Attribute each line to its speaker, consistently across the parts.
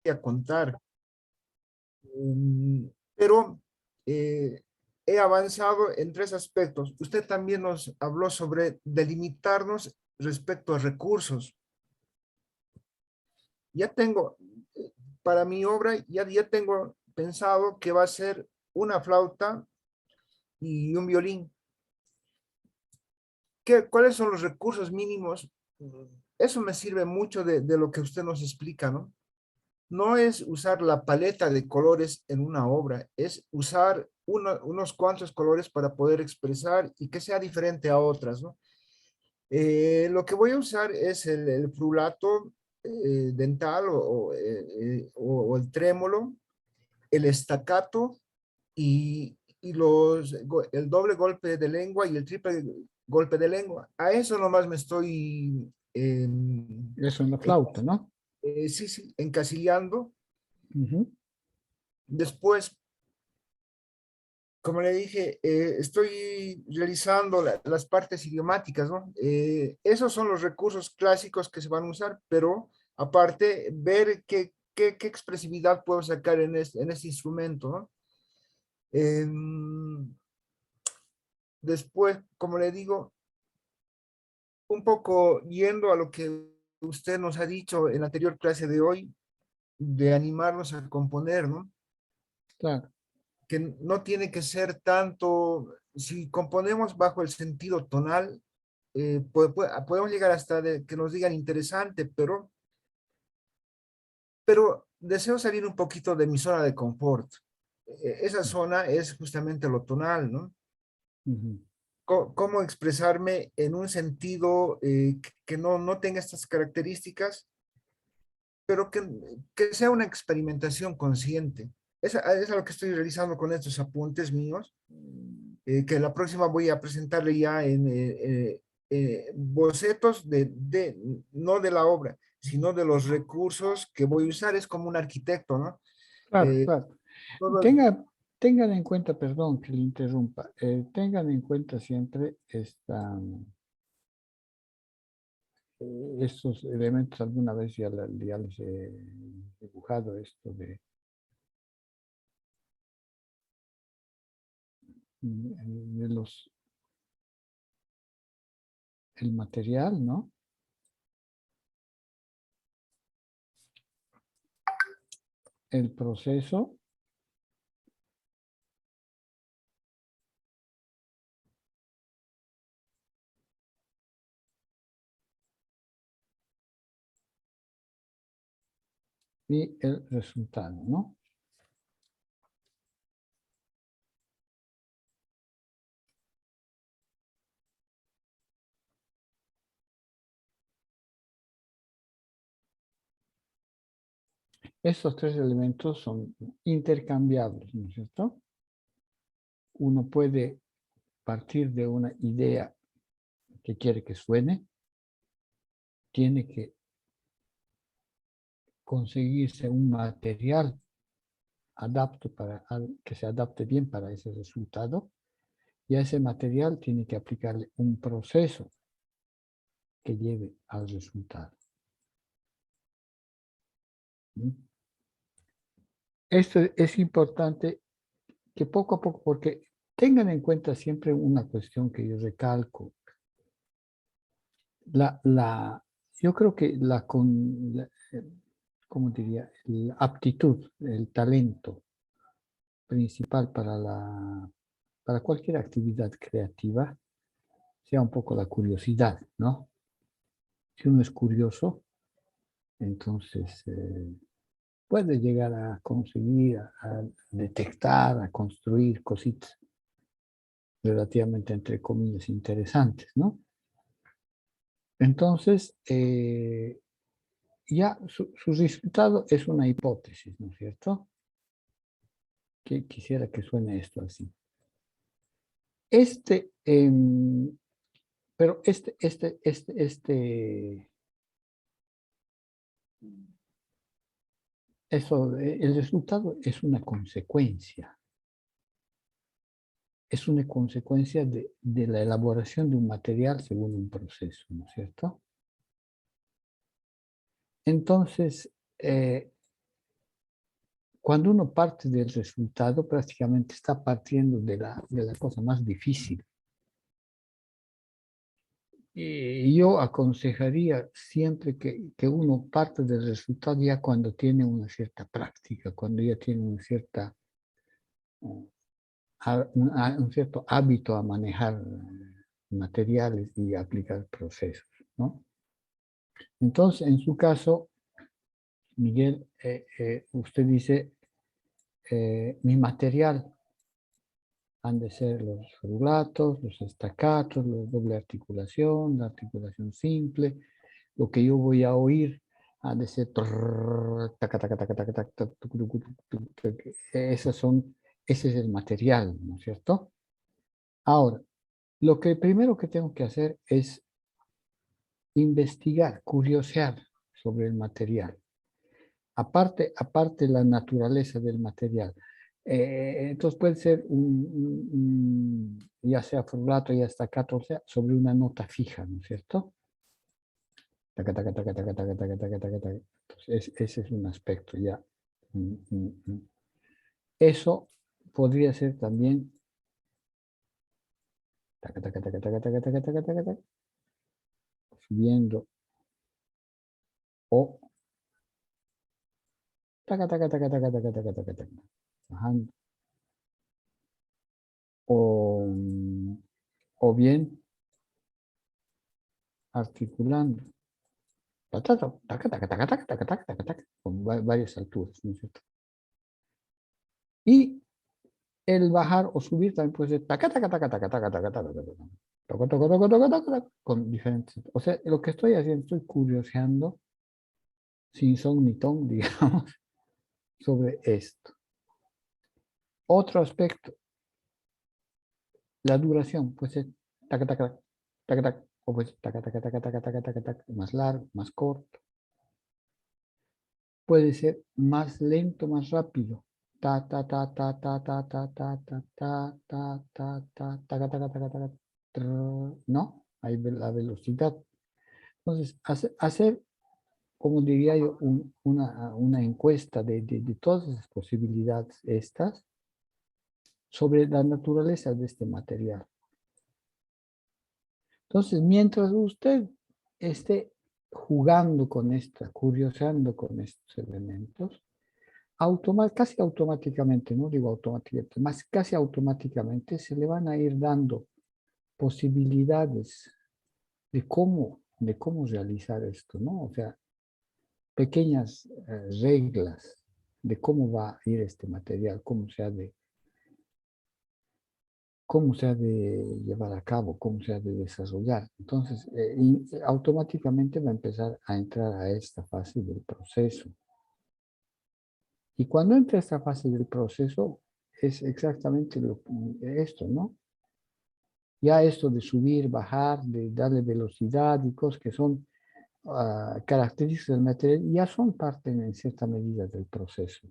Speaker 1: a contar. Pero he avanzado en tres aspectos. Usted también nos habló sobre delimitarnos respecto a recursos. Ya tengo, para mi obra, ya tengo pensado que va a ser una flauta y un violín. ¿Cuáles son los recursos mínimos? Eso me sirve mucho de lo que usted nos explica, ¿no? No es usar la paleta de colores en una obra, es usar unos cuantos colores para poder expresar y que sea diferente a otras, ¿no? Lo que voy a usar es el frulato dental o el trémolo, el estacato y el doble golpe de lengua y el triple golpe de lengua. A eso nomás me estoy
Speaker 2: Eso en la flauta, ¿no?
Speaker 1: sí, sí, encasillando.
Speaker 2: Ujú.
Speaker 1: Después, como le dije, estoy realizando las partes idiomáticas, ¿no? Esos son los recursos clásicos que se van a usar, pero aparte, ver qué expresividad puedo sacar en este instrumento, ¿no? Em, Después, como le digo, un poco yendo a lo que usted nos ha dicho en la anterior clase de hoy, de animarnos a componer, ¿no?
Speaker 2: Claro.
Speaker 1: Que no tiene que ser tanto, si componemos bajo el sentido tonal, podemos llegar hasta que nos digan interesante, pero deseo salir un poquito de mi zona de confort. Esa zona es justamente lo tonal, ¿no?
Speaker 2: Ujú.
Speaker 1: Cómo expresarme en un sentido que no tenga estas características, pero que sea una experimentación consciente. Es lo que estoy realizando con estos apuntes míos, que la próxima voy a presentarle ya en bocetos no de la obra, sino de los recursos que voy a usar. Es como un arquitecto, ¿no?
Speaker 2: Claro,
Speaker 1: Eh,
Speaker 2: claro.
Speaker 1: todo-
Speaker 2: Tengan en cuenta, perdón que le interrumpa, tengan en cuenta siempre estos elementos. Alguna vez ya les he dibujado esto de el material, ¿no? El proceso y el resultado, ¿no? Estos tres elementos son intercambiables, ¿no es cierto? Uno puede partir de una idea que quiere que suene, tiene que conseguirse un material que se adapte bien para ese resultado, y a ese material tiene que aplicarle un proceso que lleve al resultado. ¿Mm? Esto es importante que poco a poco, porque tengan en cuenta siempre una cuestión que yo recalco. Yo creo que ¿cómo diría? La aptitud, el talento principal para cualquier actividad creativa sea un poco la curiosidad, ¿no? Si uno es curioso, entonces puede llegar a conseguir, a detectar, a construir cositas relativamente, entre comillas, interesantes, ¿no? Entonces, ya su resultado es una hipótesis, ¿no es cierto? Que quisiera que suene esto así. Este, pero el resultado es una consecuencia de la elaboración de un material según un proceso, ¿no es cierto? Entonces, cuando uno parte del resultado, prácticamente está partiendo de la cosa más difícil. Y yo aconsejaría siempre que uno parte del resultado ya cuando tiene una cierta práctica, cuando ya tiene una cierta, un cierto hábito a manejar materiales y aplicar procesos, ¿no? Entonces, en su caso, Miguel, usted dice, mi material han de ser los rulatos, los estacatos, la doble articulación, la articulación simple. Lo que yo voy a oír ha de ser ese es el material, ¿no es cierto? Ahora, lo que primero que tengo que hacer es investigar, curiosear sobre el material. Aparte la naturaleza del material. Entonces puede ser ya sea frulato, ya staccato, o sea, sobre una nota fija, ¿no es cierto? Taca, taca, taca, taca, taca, taca, taca, taca, taca. Entonces, ese es un aspecto ya. Eso podría ser también taca, taca, taca, taca, taca, taca, taca, taca, taca, subiendo o taca, taca, taca, taca, taca, taca, taca, taca, bajando. O bien articulando con varias alturas, ¿no es cierto? Y el bajar o subir también puede ser con diferentes. O sea, lo que estoy haciendo, estoy curioseando sin son ni ton, digamos, sobre esto. Otro aspecto, la duración, puede ser o puede ser más largo, más corto. Puede ser más lento, más rápido. Ta, ta, ta, ta, ta, ta, ta, ta, ta, ta, ta, ta, ta, taca, taca, taca, taca, ¿no? Hay la velocidad. Entonces, hacer como diría yo, una encuesta de todas las posibilidades estas sobre la naturaleza de este material. Entonces, mientras usted esté jugando con esto, curioseando con estos elementos, casi automáticamente, no digo automáticamente, más casi automáticamente se le van a ir dando posibilidades de cómo realizar esto, ¿no? O sea, pequeñas reglas de cómo va a ir este material, cómo se ha de llevar a cabo, cómo se ha de desarrollar. Entonces, automáticamente va a empezar a entrar a esta fase del proceso. Y cuando entra a esta fase del proceso, es exactamente esto, ¿no? Ya esto de subir, bajar, de darle velocidad y cosas que son características del material, ya son parte en cierta medida del proceso.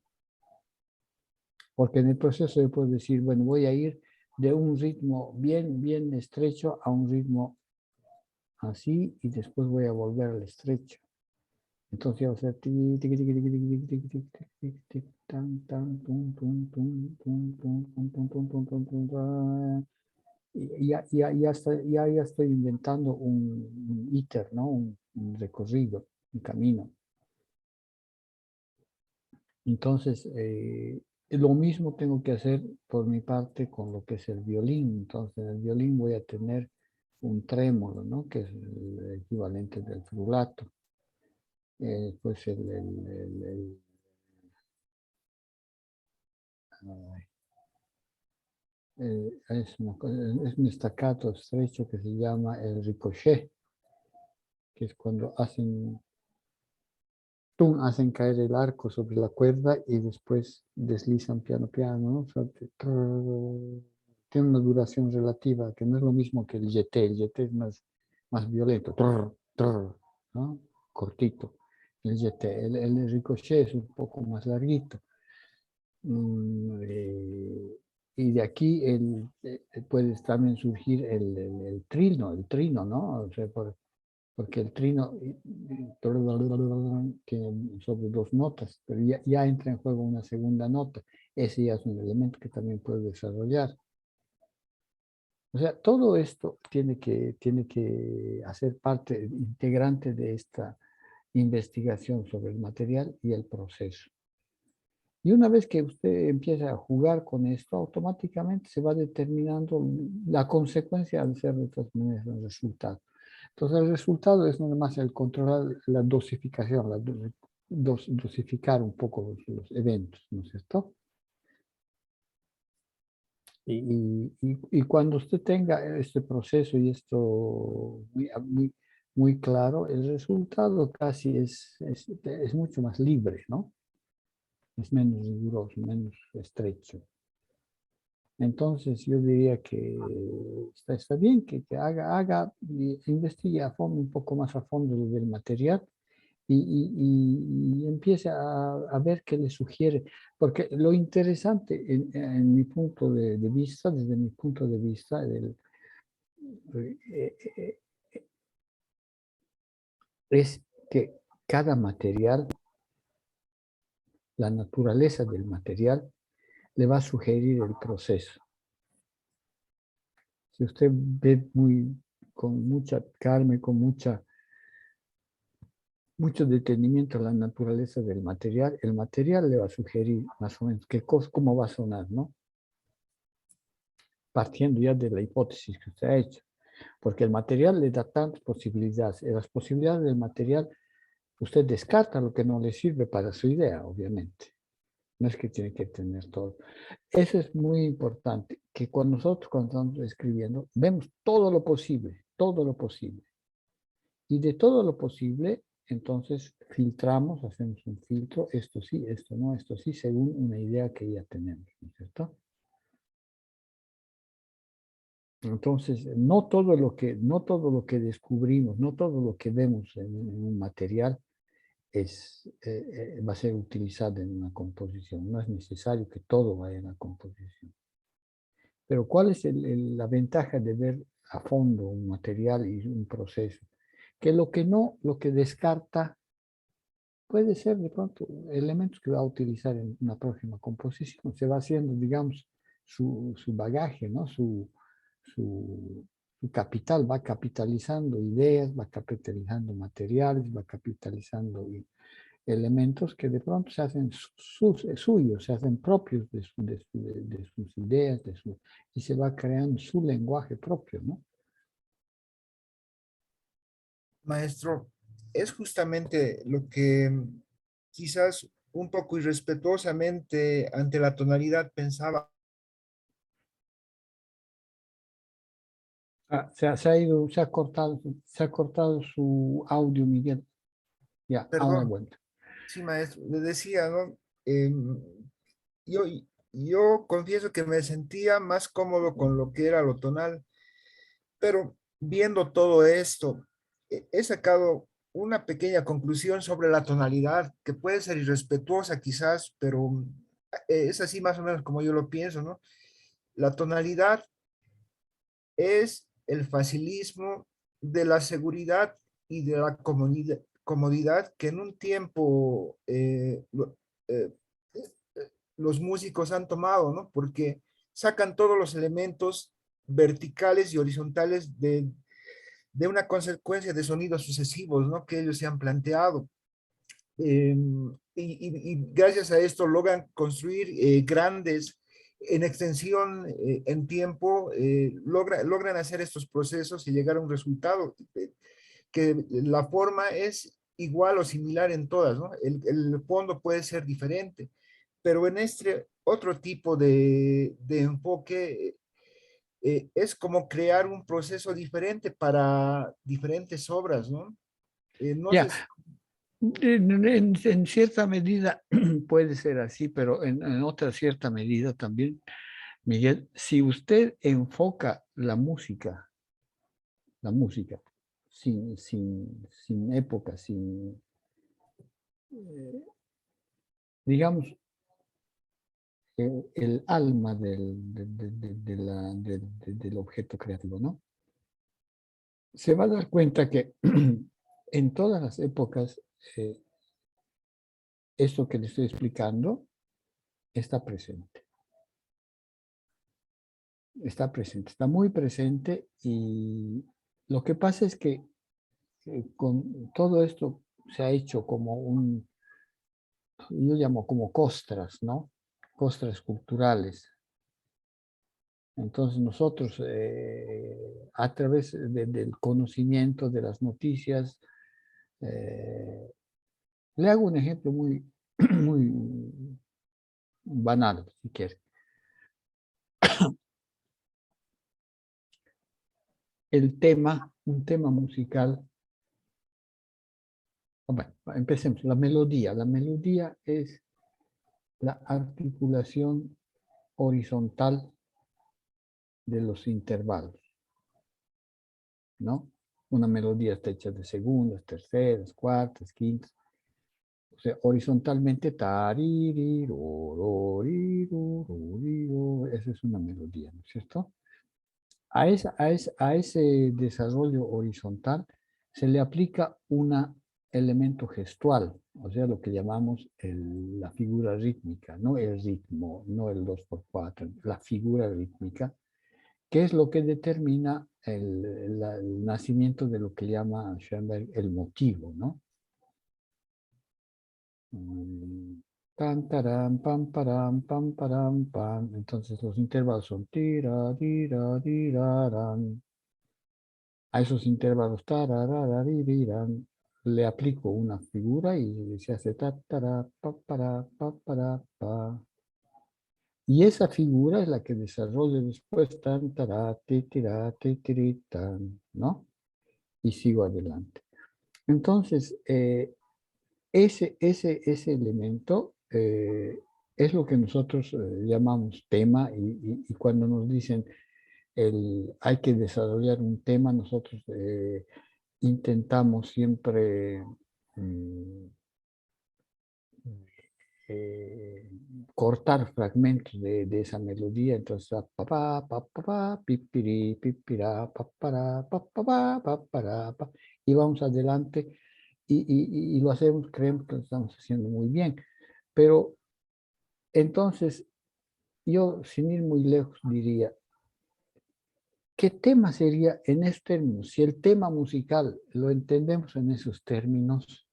Speaker 2: Porque en el proceso yo puedo decir, bueno, voy a ir de un ritmo bien estrecho a un ritmo así y después voy a volver al estrecho. Entonces voy a hacer y ya estoy inventando un íter, ¿no? Un recorrido, un camino. Entonces, lo mismo tengo que hacer por mi parte con lo que es el violín. Entonces, en el violín voy a tener un trémolo, ¿no? Que es el equivalente del frulato. Pues es un staccato estrecho que se llama el ricochet, que es cuando hacen caer el arco sobre la cuerda y después deslizan piano piano, ¿no? O sea, tiene una duración relativa, que no es lo mismo que el jeté. El jeté es más violento, ¿no? Cortito. El jeté. El ricochet es un poco más larguito. Y de aquí puede también surgir el trino, ¿no? O sea, por porque el trino tiene sobre dos notas, pero ya entra en juego una segunda nota. Ese ya es un elemento que también puede desarrollar. O sea, todo esto tiene que hacer parte integrante de esta investigación sobre el material y el proceso. Y una vez que usted empieza a jugar con esto, automáticamente se va determinando la consecuencia de ser de todas maneras el resultado. Entonces el resultado es nada más el controlar la dosificación, dosificar un poco los eventos, ¿no es cierto? Y cuando usted tenga este proceso y esto muy claro, el resultado casi es mucho más libre, ¿no? Es menos riguroso, menos estrecho. Entonces yo diría que está bien que investigue a fondo, un poco más a fondo lo del material y empiece a ver qué le sugiere. Porque lo interesante en mi punto de vista, desde mi punto de vista, eh, eh, es que cada material, la naturaleza del material, le va a sugerir el proceso. Si usted ve con mucha calma y con mucho detenimiento la naturaleza del material, el material le va a sugerir más o menos cómo va a sonar, ¿no? Partiendo ya de la hipótesis que usted ha hecho. Porque el material le da tantas posibilidades. En las posibilidades del material, usted descarta lo que no le sirve para su idea, obviamente. No es que tiene que tener todo. Eso es muy importante, que cuando estamos escribiendo, vemos todo lo posible, todo lo posible. Y de todo lo posible, entonces filtramos, hacemos un filtro, esto sí, esto no, esto sí, según una idea que ya tenemos, ¿no es cierto? Entonces, no todo lo que descubrimos, no todo lo que vemos en un material va a ser utilizado en una composición. No es necesario que todo vaya en la composición. Pero ¿cuál es la ventaja de ver a fondo un material y un proceso? Que lo que descarta puede ser de pronto elementos que va a utilizar en una próxima composición. Se va haciendo, digamos, su bagaje, ¿no? Su capital, va capitalizando ideas, va capitalizando materiales, va capitalizando elementos que de pronto se hacen suyos, se hacen propios de sus ideas, y se va creando su lenguaje propio, ¿no?
Speaker 1: Maestro, es justamente lo que quizás un poco irrespetuosamente ante la tonalidad pensaba.
Speaker 2: Se ha cortado su audio, Miguel. Ya, ahora
Speaker 1: Perdón,
Speaker 2: vuelta.
Speaker 1: sí, maestro, le decía, ¿no? Yo, yo confieso que me sentía más cómodo con lo que era lo tonal, pero viendo todo esto, he sacado una pequeña conclusión sobre la tonalidad, que puede ser irrespetuosa quizás, pero es así más o menos como yo lo pienso, ¿no? La tonalidad es el facilismo de la seguridad y de la comodidad que en un tiempo eh, los músicos han tomado, ¿no? Porque sacan todos los elementos verticales y horizontales una consecuencia de sonidos sucesivos, ¿no? Que ellos se han planteado. Eh, y gracias a esto logran construir grandes, en extensión, en tiempo, logran hacer estos procesos y llegar a un resultado que la forma es igual o similar en todas, ¿no? El fondo puede ser diferente, pero en este otro tipo de enfoque es como crear un proceso diferente para diferentes obras, ¿no? No sé
Speaker 2: Ya,
Speaker 1: si
Speaker 2: en cierta medida puede ser así, pero en otra cierta medida también, Miguel, si usted enfoca la música, sin época, eh, digamos, el alma del objeto creativo, ¿no? Se va a dar cuenta que en todas las épocas, esto que le estoy explicando está presente. Está presente, está muy presente, y lo que pasa es que con todo esto se ha hecho como yo llamo como costras, ¿no? Costras culturales. Entonces nosotros, a través del conocimiento de las noticias, le hago un ejemplo muy, muy banal, si quiere. Un tema musical. Bueno, empecemos. La melodía. La melodía es la articulación horizontal de los intervalos, ¿no? Una melodía está hecha de segundas, terceras, cuartas, quintas. O sea, horizontalmente, esa es una melodía, ¿no es cierto? A ese desarrollo horizontal se le aplica un elemento gestual, o sea, lo que llamamos la figura rítmica, no el ritmo, no el 2x4, la figura rítmica, que es lo que determina el nacimiento de lo que llama Schoenberg el motivo, ¿no? Tan, tarán, pam, param, pam, param, pam. Entonces los intervalos son tira, tira, tirarán. A esos intervalos tararararirirán, le aplico una figura y se hace ta, tará, pa, para, pa, para, pa. Y esa figura es la que desarrollo después tan, tará, ti, tirá, ti, tiri, tan, ¿no? Y sigo adelante. Entonces, ese elemento es lo que nosotros llamamos tema, y cuando nos dicen hay que desarrollar un tema, nosotros intentamos siempre mm, eh, cortar fragmentos de esa melodía, entonces pa pa pa pa pa pipiri pipira pa para pa pa pa pa para pa, y vamos adelante, y lo hacemos, creemos que lo estamos haciendo muy bien, pero entonces yo, sin ir muy lejos, diría, ¿qué tema sería en esos términos? Si el tema musical lo entendemos en esos términos,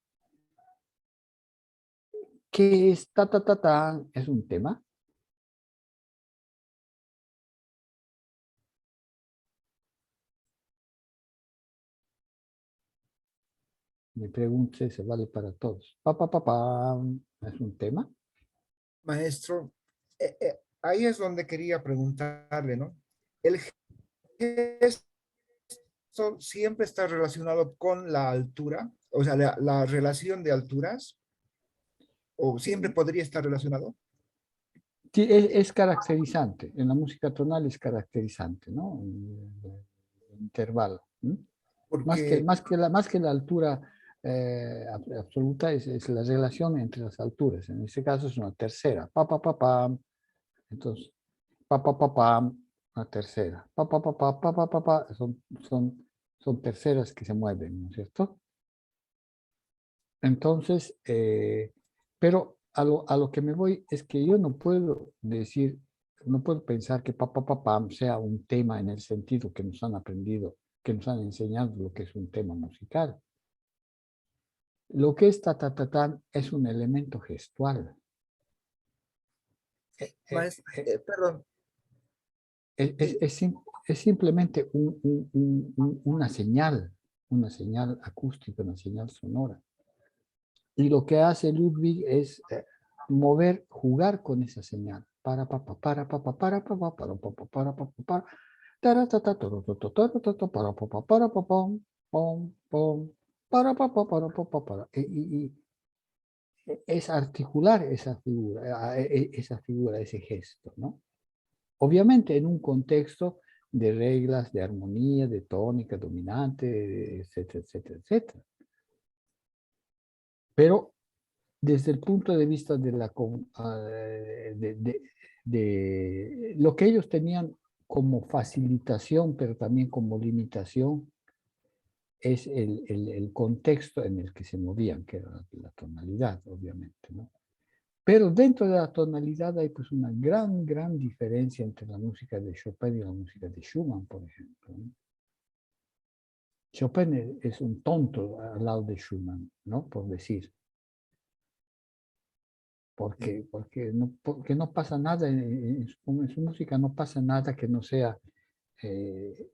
Speaker 2: ¿qué es ta ta ta ta? ¿Es un tema? Me pregunto si se vale para todos. Pa pa pa pa, ¿es un tema?
Speaker 1: Maestro, ahí es donde quería preguntarle, ¿no? ¿El gesto siempre está relacionado con la altura? O sea, la relación de alturas, o siempre podría estar relacionado,
Speaker 2: Sí, es caracterizante. En la música tonal es caracterizante, ¿no? El intervalo. ¿M?
Speaker 1: porque,
Speaker 2: Más que la altura absoluta es la relación entre las alturas. En este caso es una tercera. Pa, pa, pa, pa. Entonces, pa, pa, pa, pa, una tercera. Pa, pa, pa, pa, pa, pa, pa, pa. Son terceras que se mueven, ¿no es cierto? Entonces, pero a lo que me voy es que yo no puedo decir, no puedo pensar que pa, pa, pa, pam sea un tema en el sentido que nos han aprendido, que nos han enseñado lo que es un tema musical. Lo que es ta, ta, ta, tan es un elemento gestual. Eh, eh,
Speaker 1: maestro,
Speaker 2: eh,
Speaker 1: perdón,
Speaker 2: es, es-
Speaker 1: di-
Speaker 2: es sim- es simplemente una señal acústica, una señal sonora. Y lo que hace Ludwig es jugar con esa señal. Para, pa, pa, para, pa, pa, para, pa, pa, para, tara, ta, ta, toro, to, to, toro, to, to, para, pa, pom, pom, pom, para, pa, pa, para. Es articular esa figura, ese gesto, ¿no? Obviamente en un contexto de reglas de armonía, de tónica, dominante, etcétera, etcétera, etcétera. Pero desde el punto de vista de lo que ellos tenían como facilitación, pero también como limitación, es el contexto en el que se movían, que era la tonalidad, obviamente, ¿no? Pero dentro de la tonalidad hay pues una gran diferencia entre la música de Chopin y la música de Schumann, por ejemplo, ¿no? Chopin es un tonto al lado de Schumann, ¿no? Por decir. Porque no pasa nada en su música, no pasa nada que no sea eh,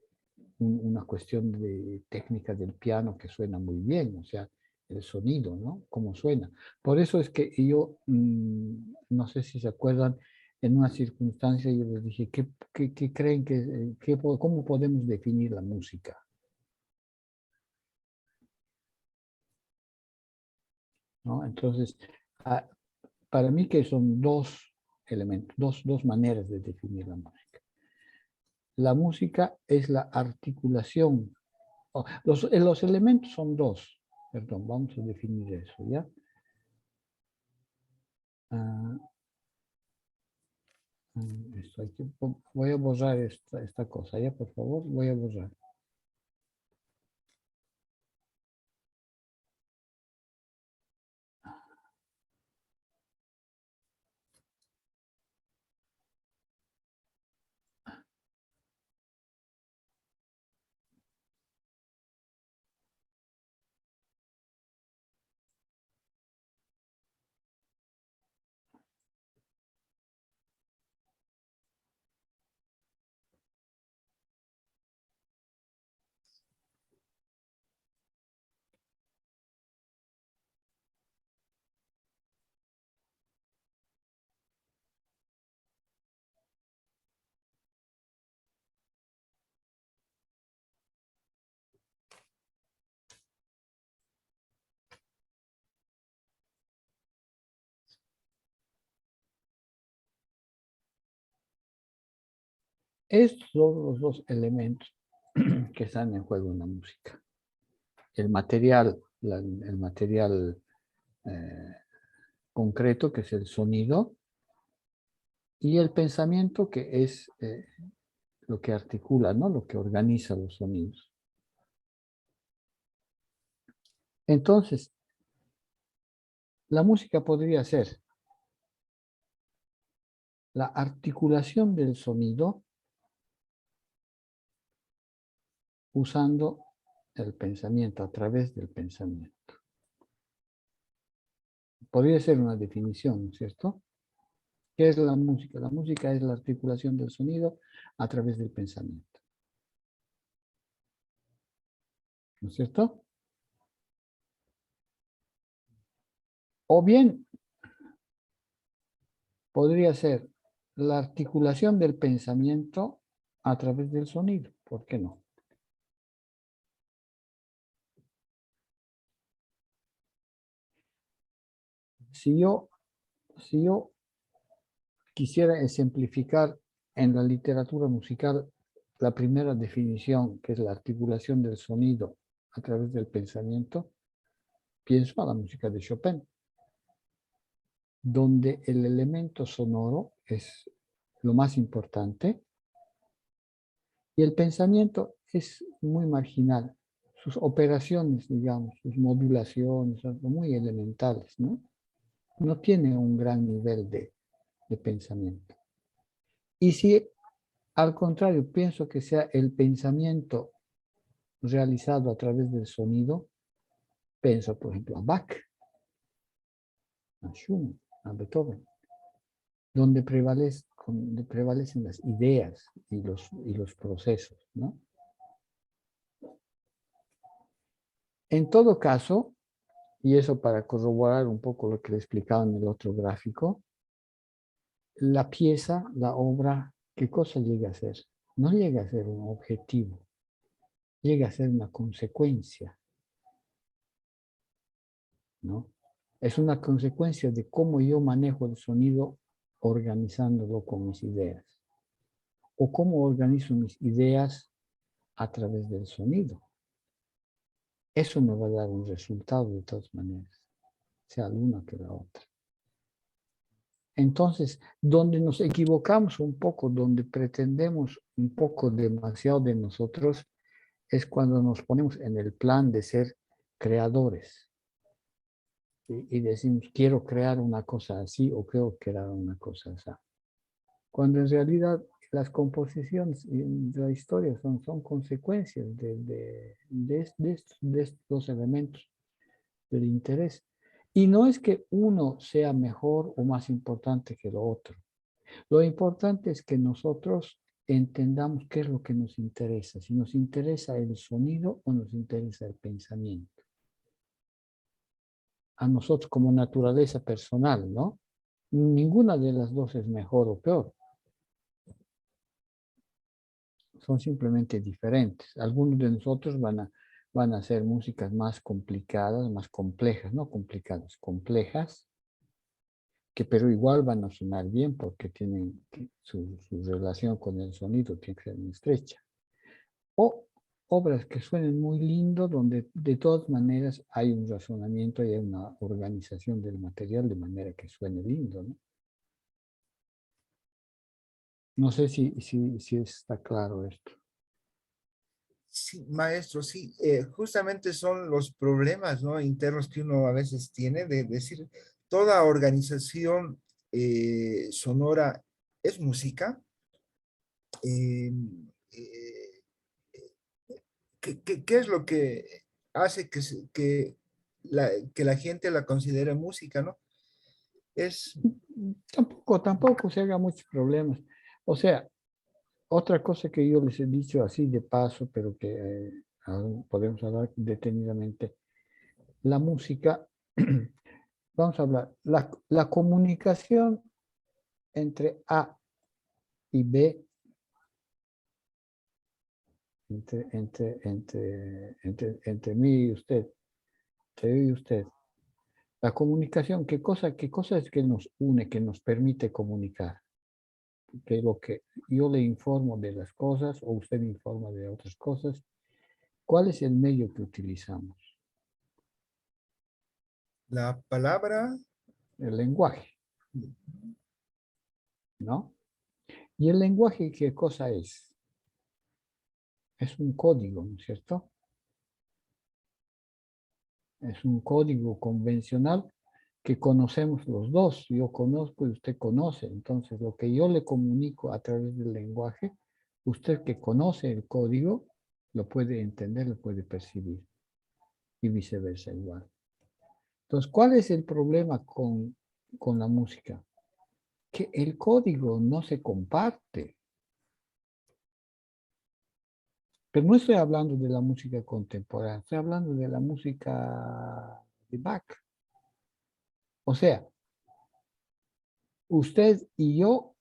Speaker 2: una cuestión de técnica del piano que suena muy bien, o sea, el sonido, ¿no? Cómo suena. Por eso es que yo, no sé si se acuerdan, en una circunstancia yo les dije, ¿qué creen cómo podemos definir la música? ¿No? Entonces, ah, para mí que son dos elementos, dos maneras de definir la música. La música es la articulación. Los elementos son dos. Perdón, vamos a definir eso, ¿ya? Ah, voy a borrar esta cosa, ¿ya? Por favor, voy a borrar. Estos son los dos elementos que están en juego en la música. El material, el material concreto, que es el sonido, y el pensamiento, que es lo que articula, ¿no? Lo que organiza los sonidos. Entonces, la música podría ser la articulación del sonido usando el pensamiento, a través del pensamiento. Podría ser una definición, ¿no es cierto? ¿Qué es la música? La música es la articulación del sonido a través del pensamiento. ¿No es cierto? O bien podría ser la articulación del pensamiento a través del sonido. ¿Por qué no? Si yo quisiera ejemplificar en la literatura musical la primera definición, que es la articulación del sonido a través del pensamiento, pienso a la música de Chopin, donde el elemento sonoro es lo más importante y el pensamiento es muy marginal. Sus operaciones, digamos, sus modulaciones son muy elementales, ¿no? No tiene un gran nivel de pensamiento. Y si al contrario pienso que sea el pensamiento realizado a través del sonido, pienso, por ejemplo, a Bach, a Schumann, a Beethoven, donde prevalecen las ideas y los procesos, ¿no? En todo caso, y eso para corroborar un poco lo que le explicaba en el otro gráfico, la pieza, la obra, ¿qué cosa llega a ser? No llega a ser un objetivo, llega a ser una consecuencia, ¿no? Es una consecuencia de cómo yo manejo el sonido organizándolo con mis ideas, o cómo organizo mis ideas a través del sonido. Eso me va a dar un resultado de todas maneras, sea la una que la otra. Entonces, donde nos equivocamos un poco, donde pretendemos un poco demasiado de nosotros, es cuando nos ponemos en el plan de ser creadores y decimos, quiero crear una cosa así o quiero crear una cosa así. Cuando en realidad las composiciones de la historia son consecuencias de estos dos elementos del interés. Y no es que uno sea mejor o más importante que lo otro. Lo importante es que nosotros entendamos qué es lo que nos interesa. Si nos interesa el sonido o nos interesa el pensamiento. A nosotros como naturaleza personal, ¿no? Ninguna de las dos es mejor o peor. Son simplemente diferentes. Algunos de nosotros van a hacer músicas más complicadas, más complejas, no complicadas, complejas, que pero igual van a sonar bien porque tienen su relación con el sonido tiene que ser muy estrecha. O obras que suenen muy lindo, donde de todas maneras hay un razonamiento y hay una organización del material de manera que suene lindo, ¿no? No sé si está claro esto.
Speaker 1: Sí, maestro, sí, justamente son los problemas, ¿no? Internos que uno a veces tiene de decir, toda organización sonora es música. Eh, eh, ¿Qué es lo que hace que la gente la considere música, ¿no? Es,
Speaker 2: Tampoco se haga muchos problemas. O sea, otra cosa que yo les he dicho así de paso, pero que aún podemos hablar detenidamente, la música, vamos a hablar, la comunicación entre A y B, entre mí y usted, entre yo y usted. La comunicación, qué cosa es que nos une, que nos permite comunicar? Que lo que yo le informo de las cosas o usted me informa de otras cosas. ¿Cuál es el medio que utilizamos?
Speaker 1: la palabra,
Speaker 2: El lenguaje, ¿no? ¿Y el lenguaje qué cosa es? Es un código, ¿no es cierto? Es un código convencional que conocemos los dos. Yo conozco y usted conoce. Entonces, lo que yo le comunico a través del lenguaje, usted que conoce el código, lo puede entender, lo puede percibir. Y viceversa igual. Entonces, ¿cuál es el problema con la música? Que el código no se comparte. Pero no estoy hablando de la música contemporánea, estoy hablando de la música de Bach. O sea, usted y yo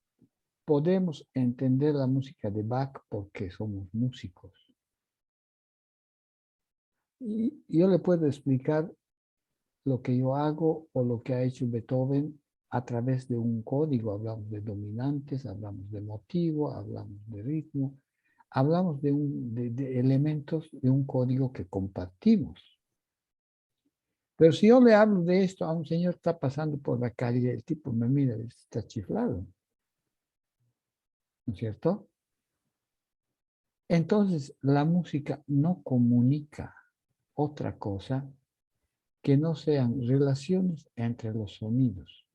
Speaker 2: podemos entender la música de Bach porque somos músicos. Y yo le puedo explicar lo que yo hago o lo que ha hecho Beethoven a través de un código. Hablamos de dominantes, hablamos de motivo, hablamos de ritmo, hablamos de elementos de un código que compartimos. Pero si yo le hablo de esto a un señor que está pasando por la calle, el tipo me mira y está chiflado, ¿no es cierto? Entonces, la música no comunica otra cosa que no sean relaciones entre los sonidos.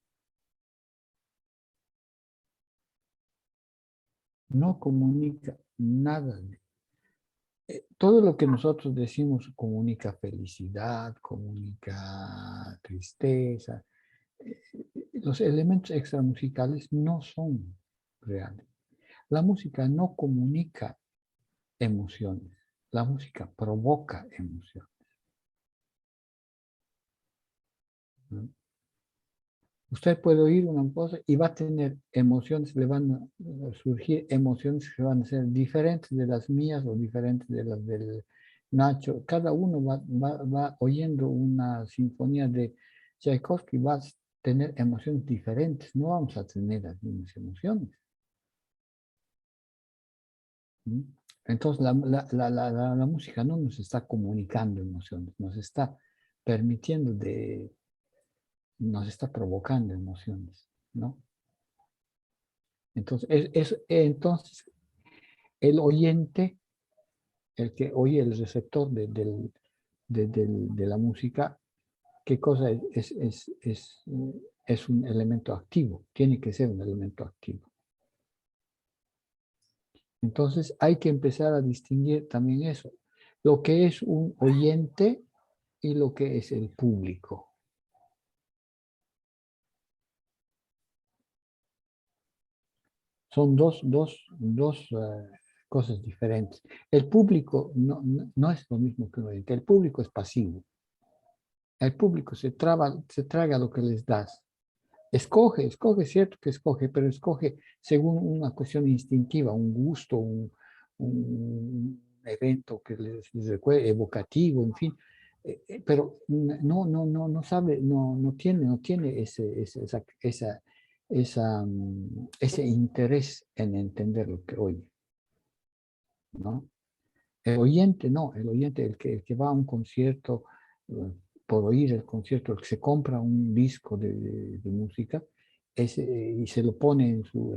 Speaker 2: No comunica nada. Todo lo que nosotros decimos comunica felicidad, comunica tristeza. Los elementos extramusicales no son reales. La música no comunica emociones. La música provoca emociones, ¿no? Usted puede oír una cosa y va a tener emociones, le van a surgir emociones que van a ser diferentes de las mías o diferentes de las del Nacho. Cada uno va oyendo una sinfonía de Tchaikovsky, va a tener emociones diferentes. No vamos a tener las mismas emociones. ¿Mm? Entonces, la música no nos está comunicando emociones, nos está permitiendo nos está provocando emociones, ¿no? Entonces, entonces el oyente el que oye el receptor de la música, ¿qué cosa es un elemento activo? Tiene que ser un elemento activo. Entonces hay que empezar a distinguir también eso, lo que es un oyente y lo que es el público. Son dos cosas diferentes. El público no es lo mismo que un oyente. El público es pasivo. El público se traga lo que les das. Escoge, cierto que escoge, pero escoge según una cuestión instintiva, un gusto, un evento que les recuerde, evocativo, en fin. Pero no sabe, no tiene ese interés en entender lo que oye, ¿no? El oyente no, el oyente, el que va a un concierto, por oír el concierto, el que se compra un disco de música y se lo pone en su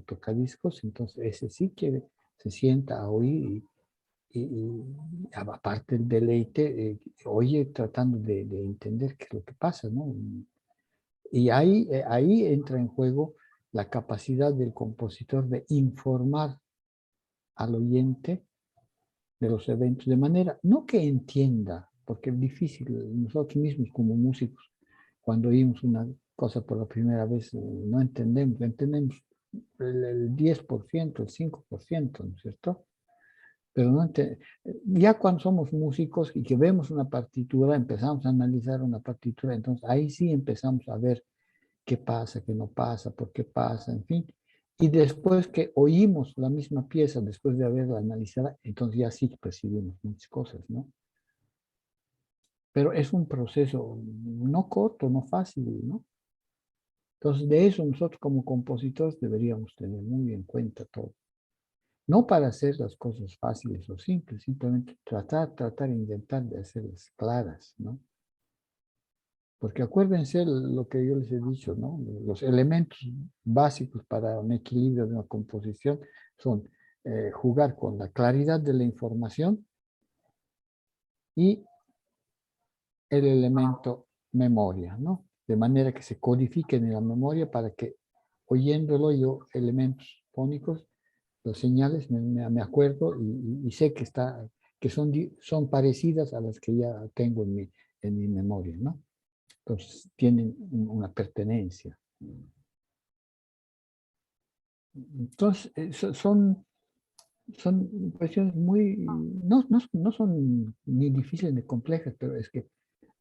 Speaker 2: tocadiscos, entonces ese sí quiere, se sienta a oír y aparte el deleite, oye tratando de entender qué es lo que pasa, ¿no? Y ahí entra en juego la capacidad del compositor de informar al oyente de los eventos, de manera, no que entienda, porque es difícil, nosotros mismos como músicos, cuando oímos una cosa por la primera vez, no entendemos el 10%, el 5%, ¿no es cierto? Pero ya cuando somos músicos y que vemos una partitura, empezamos a analizar una partitura, entonces ahí sí empezamos a ver qué pasa, qué no pasa, por qué pasa, en fin. Y después que oímos la misma pieza, después de haberla analizada, entonces ya sí percibimos muchas cosas, ¿no? Pero es un proceso no corto, no fácil, ¿no? Entonces de eso nosotros como compositores deberíamos tener muy en cuenta todo. No para hacer las cosas fáciles o simples, simplemente tratar, intentar de hacerlas claras, ¿no? Porque acuérdense lo que yo les he dicho, ¿no? Los elementos básicos para un equilibrio de una composición son jugar con la claridad de la información y el elemento memoria, ¿no? De manera que se codifiquen en la memoria para que oyéndolo yo elementos fónicos, los señales me acuerdo y sé que son parecidas a las que ya tengo en mi memoria, ¿no? Entonces tienen una pertenencia. Entonces son cuestiones muy, no son ni difíciles ni complejas, pero es que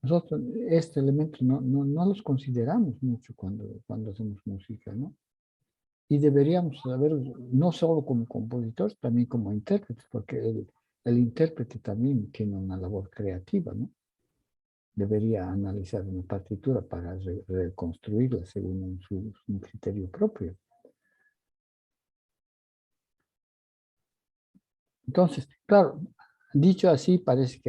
Speaker 2: nosotros estos elementos no los consideramos mucho cuando hacemos música, ¿no? Y deberíamos saber, no solo como compositores, también como intérpretes, porque el intérprete también tiene una labor creativa, ¿no? Debería analizar una partitura para reconstruirla según un criterio propio. Entonces, claro, dicho así, parece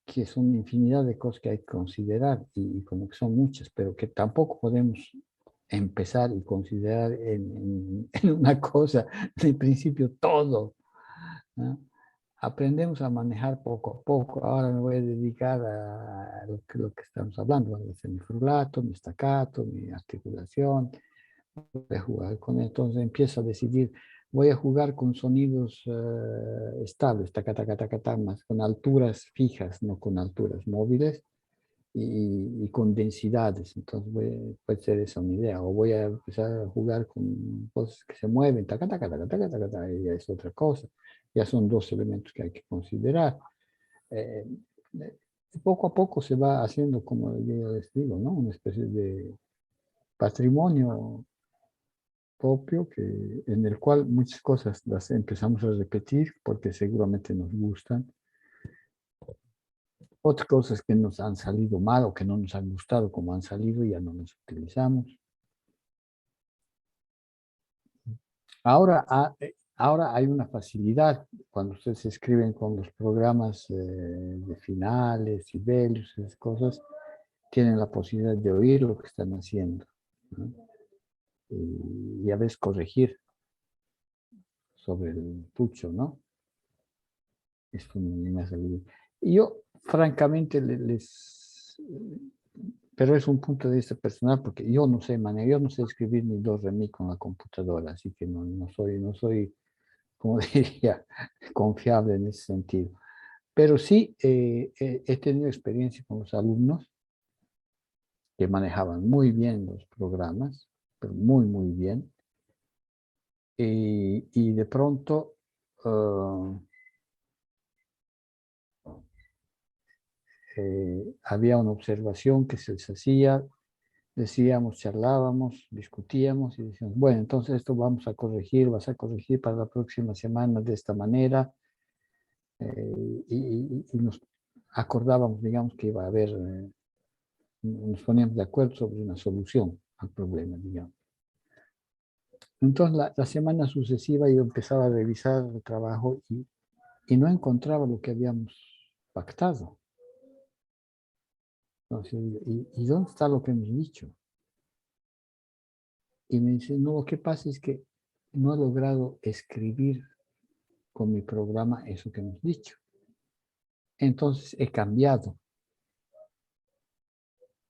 Speaker 2: que son infinidad de cosas que hay que considerar y como que son muchas, pero que tampoco podemos empezar y considerar en una cosa, de principio todo, ¿no? Aprendemos a manejar poco a poco. Ahora me voy a dedicar a lo que estamos hablando, mi frulato, mi staccato, mi articulación, voy a jugar con él. Entonces empiezo a decidir, voy a jugar con sonidos estables, taca, taca, taca, taca, más con alturas fijas, no con alturas móviles y con densidades. Entonces puede ser esa una idea. O voy a empezar a jugar con cosas que se mueven, taca, taca, taca, taca, taca, taca, y ya es otra cosa. Ya son dos elementos que hay que considerar. Eh, Poco a poco se va haciendo, como yo les digo, ¿no? Una especie de patrimonio propio en el cual muchas cosas las empezamos a repetir porque seguramente nos gustan. Otras cosas que nos han salido mal o que no nos han gustado como han salido ya no las utilizamos. Ahora hay una facilidad cuando ustedes escriben con los programas de finales, Sibelius, esas cosas, tienen la posibilidad de oír lo que están haciendo, ¿no? Y a veces corregir sobre el pucho, ¿no? Esto no me ha salido. Y yo, francamente, pero es un punto de vista personal, porque yo no sé manejar, yo no sé escribir ni do, re, mi con la computadora, así que no soy, como diría, confiable en ese sentido. Pero sí he tenido experiencia con los alumnos que manejaban muy bien los programas, pero muy, muy bien. Y de pronto había una observación que se les hacía, decíamos, charlábamos, discutíamos y decíamos, bueno, entonces esto vamos a corregir, vas a corregir para la próxima semana de esta manera. Y nos acordábamos, digamos, que iba a haber, nos poníamos de acuerdo sobre una solución al problema, digamos. Entonces, la semana sucesiva yo empezaba a revisar el trabajo y no encontraba lo que habíamos pactado. Entonces, ¿y dónde está lo que hemos dicho? Y me dice, no, lo que pasa es que no he logrado escribir con mi programa eso que hemos dicho. Entonces, he cambiado.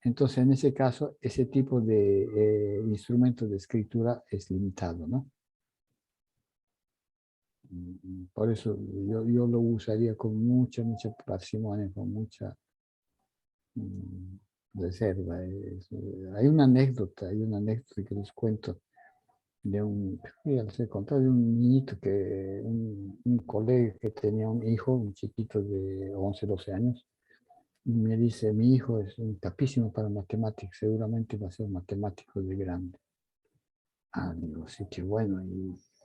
Speaker 2: Entonces, en ese caso, ese tipo de instrumento de escritura es limitado, ¿no? Por eso yo lo usaría con mucha parsimonia, con mucha reserva. Hay una anécdota que les cuento de ya les he contado, de un niñito un colega que tenía un hijo, un chiquito de 11 12 años, y me dice, mi hijo es un capísimo para matemáticas, seguramente va a ser matemático de grande. Ah, digo, sí, qué bueno.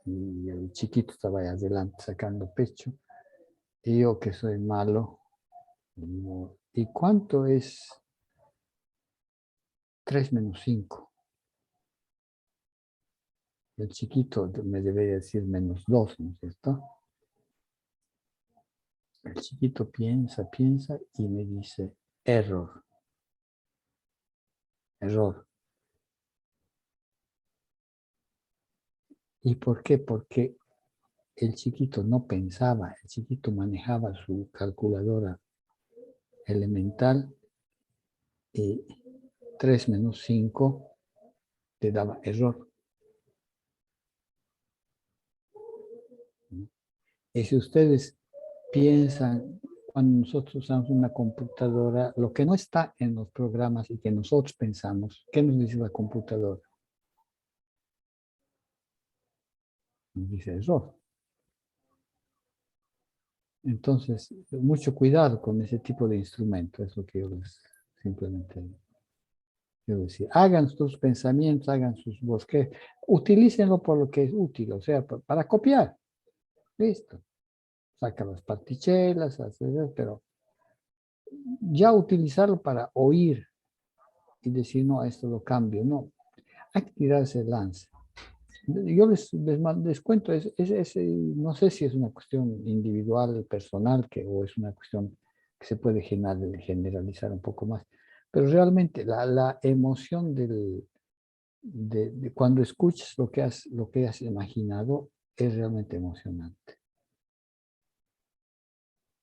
Speaker 2: Y el chiquito estaba ahí adelante sacando pecho. Y yo que soy malo, digo, ¿y cuánto es 3 menos 5? El chiquito me debería decir -2, ¿no es cierto? El chiquito piensa y me dice, error. ¿Y por qué? Porque el chiquito no pensaba, el chiquito manejaba su calculadora elemental y 3 menos 5 te daba error. Y si ustedes piensan, cuando nosotros usamos una computadora, lo que no está en los programas y que nosotros pensamos, ¿qué nos dice la computadora? Nos dice error. Entonces, mucho cuidado con ese tipo de instrumento, es lo que yo les simplemente quiero decir. Hagan sus pensamientos, hagan sus bosques, utilícenlo por lo que es útil, o sea, para copiar. Listo. Saca las partichelas, pero ya utilizarlo para oír y decir, no, esto lo cambio, no. Hay que tirarse el lance. Yo les cuento, no sé si es una cuestión individual, personal, o es una cuestión que se puede generalizar un poco más, pero realmente la emoción de cuando escuchas lo que has imaginado es realmente emocionante,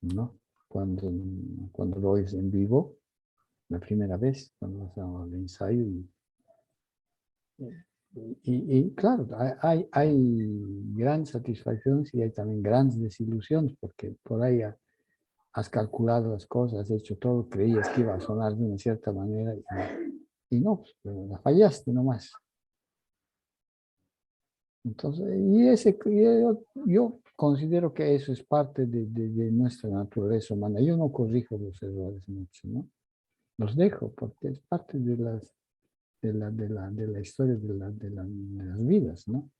Speaker 2: ¿no? Cuando lo oyes en vivo, la primera vez, cuando vas al ensayo y claro, hay grandes satisfacciones y hay también grandes desilusiones, porque por ahí has calculado las cosas, has hecho todo, creías que iba a sonar de una cierta manera y no, pues, la fallaste nomás. Entonces, yo considero que eso es parte de nuestra naturaleza humana. Yo no corrijo los errores mucho, ¿no? Los dejo porque es parte de la historia de las vidas, ¿no?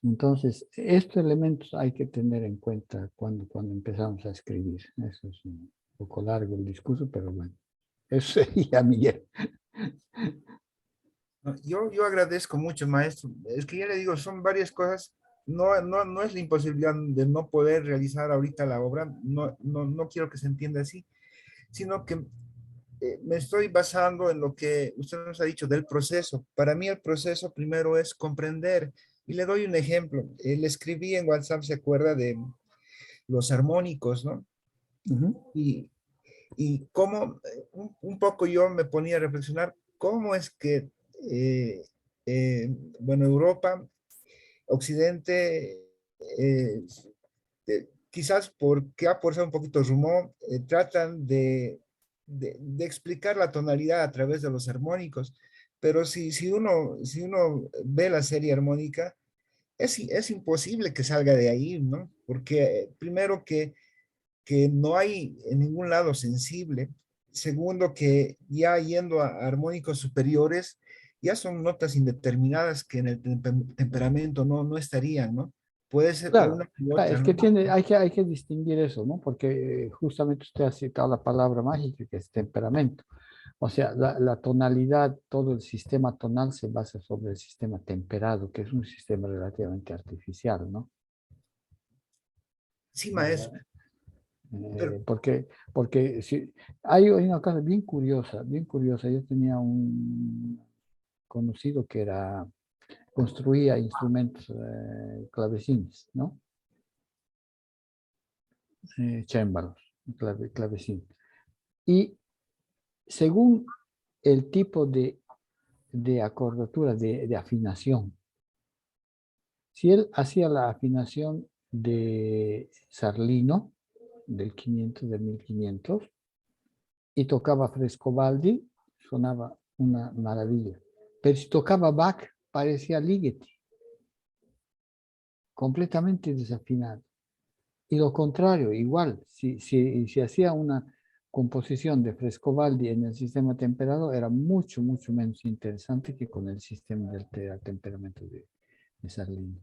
Speaker 2: Entonces, estos elementos hay que tener en cuenta cuando empezamos a escribir. Eso es un poco largo el discurso, pero bueno, eso sería, Miguel.
Speaker 1: No, yo agradezco mucho, maestro. Es que ya le digo, son varias cosas. No es la imposibilidad de no poder realizar ahorita la obra. No quiero que se entienda así, sino que me estoy basando en lo que usted nos ha dicho del proceso. Para mí el proceso primero es comprender. Y le doy un ejemplo. Le escribí en WhatsApp, ¿se acuerda de los armónicos, no?
Speaker 2: Ujú.
Speaker 1: Y, y cómo, un poco yo me ponía a reflexionar, cómo es que, eh, bueno, Europa, Occidente, quizás porque ha forzado un poquito Rumón, tratan de explicar la tonalidad a través de los armónicos, pero si uno ve la serie armónica, es imposible que salga de ahí, ¿no? Porque primero que no hay en ningún lado sensible. Segundo, que ya yendo a armónicos superiores, ya son notas indeterminadas que en el temperamento no estarían, ¿no? Puede ser o
Speaker 2: Claro,
Speaker 1: una u
Speaker 2: claro,
Speaker 1: otra,
Speaker 2: es
Speaker 1: ¿no?
Speaker 2: que hay que distinguir eso, ¿no? Porque justamente usted ha citado la palabra mágica que es temperamento. O sea, la tonalidad, todo el sistema tonal se basa sobre el sistema temperado, que es un sistema relativamente artificial, ¿no?
Speaker 1: Sí, maestro, pero
Speaker 2: Porque si, hay una cosa bien curiosa, bien curiosa. Yo tenía un conocido que era, construía instrumentos, clavecines, ¿no? Chémbalos, clavecín. Y según el tipo de acordatura, de afinación, si él hacía la afinación de Sarlino, del 500, del 1500, y tocaba Frescobaldi, sonaba una maravilla. Pero si tocaba Bach, parecía Ligeti, completamente desafinado. Y lo contrario, igual, si hacía una composición de Frescobaldi en el sistema temperado, era mucho, mucho menos interesante que con el sistema del temperamento de Sarlini.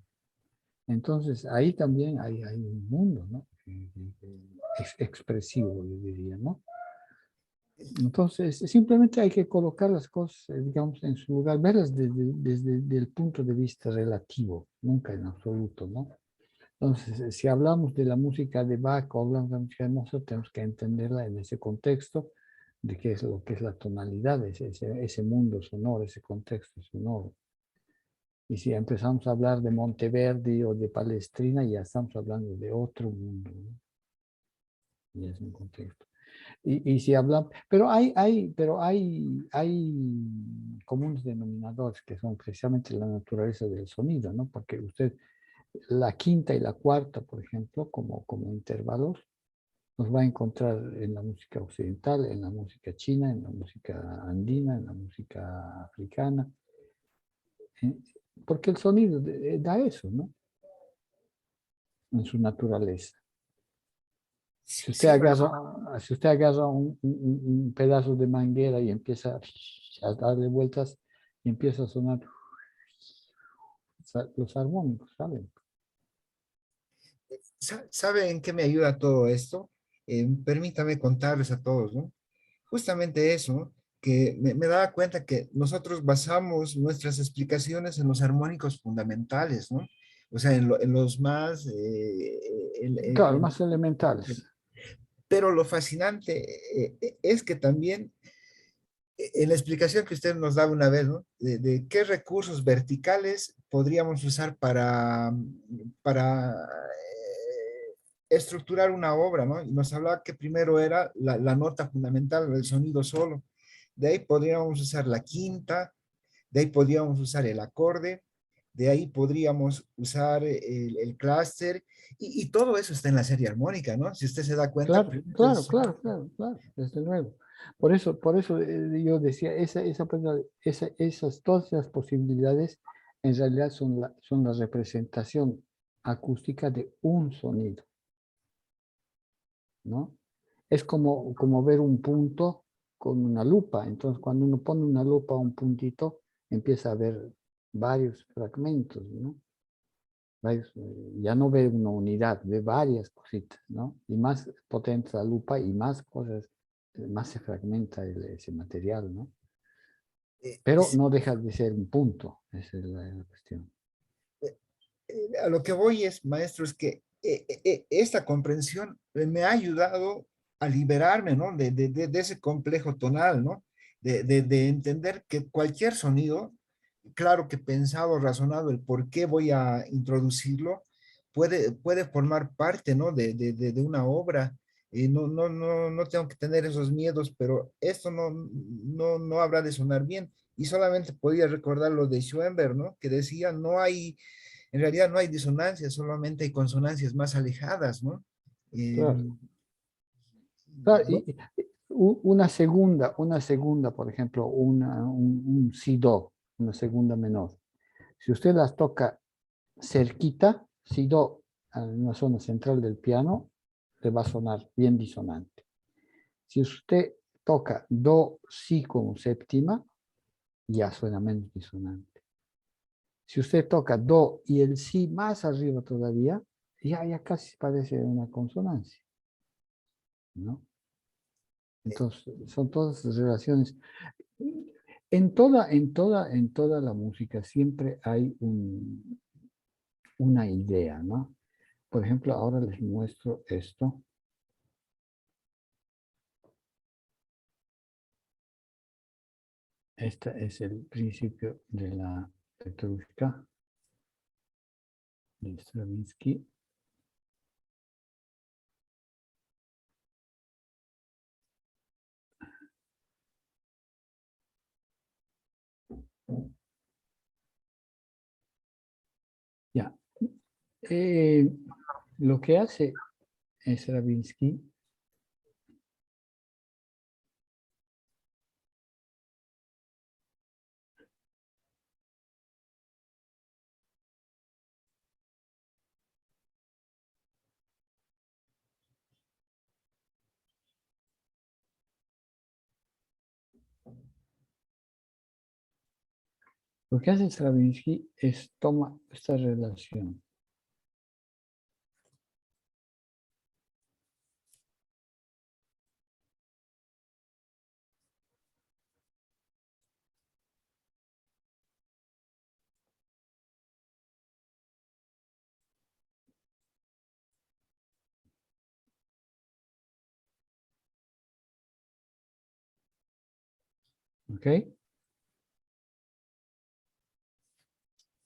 Speaker 2: Entonces, ahí también hay un mundo, ¿no? Expresivo, yo diría, ¿no? Entonces, simplemente hay que colocar las cosas, digamos, en su lugar, verlas desde el punto de vista relativo, nunca en absoluto, ¿no? Entonces, si hablamos de la música de Bach o hablamos de la música de Mozart, tenemos que entenderla en ese contexto de qué es lo que es la tonalidad, ese mundo sonoro, ese contexto sonoro. Y si empezamos a hablar de Monteverdi o de Palestrina, ya estamos hablando de otro mundo, ¿no? Y es un contexto. Y si hablamos, hay comunes denominadores que son precisamente la naturaleza del sonido, ¿no? Porque usted, la quinta y la cuarta, por ejemplo, como intervalos, nos va a encontrar en la música occidental, en la música china, en la música andina, en la música africana, ¿eh? Porque el sonido da eso, ¿no? En su naturaleza.
Speaker 1: sí,
Speaker 2: Si usted
Speaker 1: sí, maestro.
Speaker 2: agarra, si usted agarra un pedazo de manguera y empieza a darle vueltas y empieza a sonar los armónicos, ¿saben?
Speaker 1: ¿Sabe en qué me ayuda todo esto? Permítame contarles a todos, ¿no? Justamente eso, ¿no? Que me daba cuenta que nosotros basamos nuestras explicaciones en los armónicos fundamentales, ¿no? O sea, en los más,
Speaker 2: Claro, más elementales.
Speaker 1: pero lo fascinante es que también en la explicación que usted nos daba una vez, ¿no? De qué recursos verticales podríamos usar para estructurar una obra, ¿no? Y nos hablaba que primero era la nota fundamental, el sonido solo. De ahí podríamos usar la quinta, de ahí podríamos usar el acorde, de ahí podríamos usar el clúster, y todo eso está en la serie armónica, ¿no? Si usted se da cuenta,
Speaker 2: Claro,
Speaker 1: primero
Speaker 2: claro,
Speaker 1: es
Speaker 2: claro, claro, claro, desde luego. Por eso yo decía, todas esas posibilidades en realidad son la representación acústica de un sonido, ¿no? Es como ver un punto con una lupa. Entonces, cuando uno pone una lupa a un puntito, empieza a ver varios fragmentos, ¿no? Ya no ve una unidad, ve varias cositas, ¿no? Y más potente la lupa y más cosas, más se fragmenta ese material, ¿no? Pero
Speaker 1: es-
Speaker 2: no deja de ser un punto, esa es la cuestión.
Speaker 1: a lo que voy es, maestro, es que esta comprensión me ha ayudado a liberarme, ¿no? De ese complejo tonal, ¿no? De entender que cualquier sonido claro que pensado, razonado el por qué voy a introducirlo, puede formar parte, ¿no? De una obra. No tengo que tener esos miedos, pero esto no habrá de sonar bien. Y solamente podía recordar lo de Schoenberg, ¿no? Que decía, en realidad no hay disonancias, solamente hay consonancias más alejadas, ¿no? Eh,
Speaker 2: Claro. Claro,
Speaker 1: bueno,
Speaker 2: una segunda, por ejemplo, un si do, una segunda menor. Si usted las toca cerquita, si do, en la zona central del piano, le va a sonar bien disonante. Si usted toca do, si como séptima, ya suena menos disonante. Si usted toca do y el si más arriba todavía, ya casi parece una consonancia, ¿no? Entonces, son todas relaciones. En toda la música siempre hay una idea, ¿no? Por ejemplo, ahora les muestro esto. Este es el principio de la Petrushka de Stravinsky. Ya. Eh, lo que hace Stravinsky, lo que hace Stravinsky es toma esta relación. ¿Ok?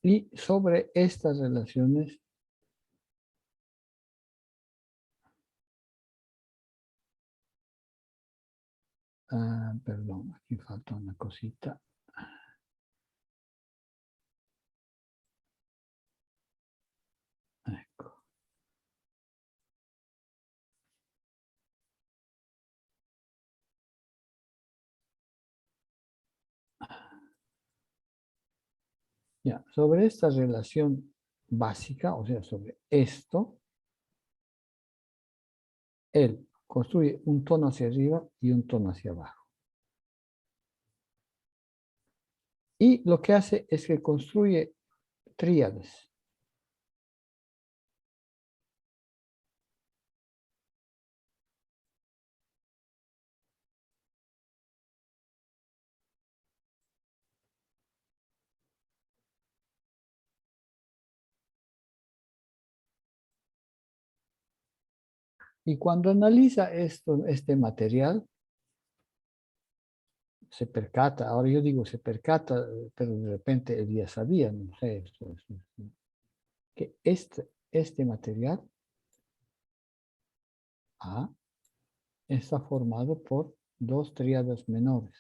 Speaker 2: Y sobre estas relaciones, perdón, aquí falta una cosita. Ecco. Ya, sobre esta relación básica, o sea, sobre esto, él construye un tono hacia arriba y un tono hacia abajo. Y lo que hace es que construye tríades. Y cuando analiza este material, se percata, ahora yo digo se percata, pero de repente él ya sabía, no sé, que este material A está formado por dos tríadas menores,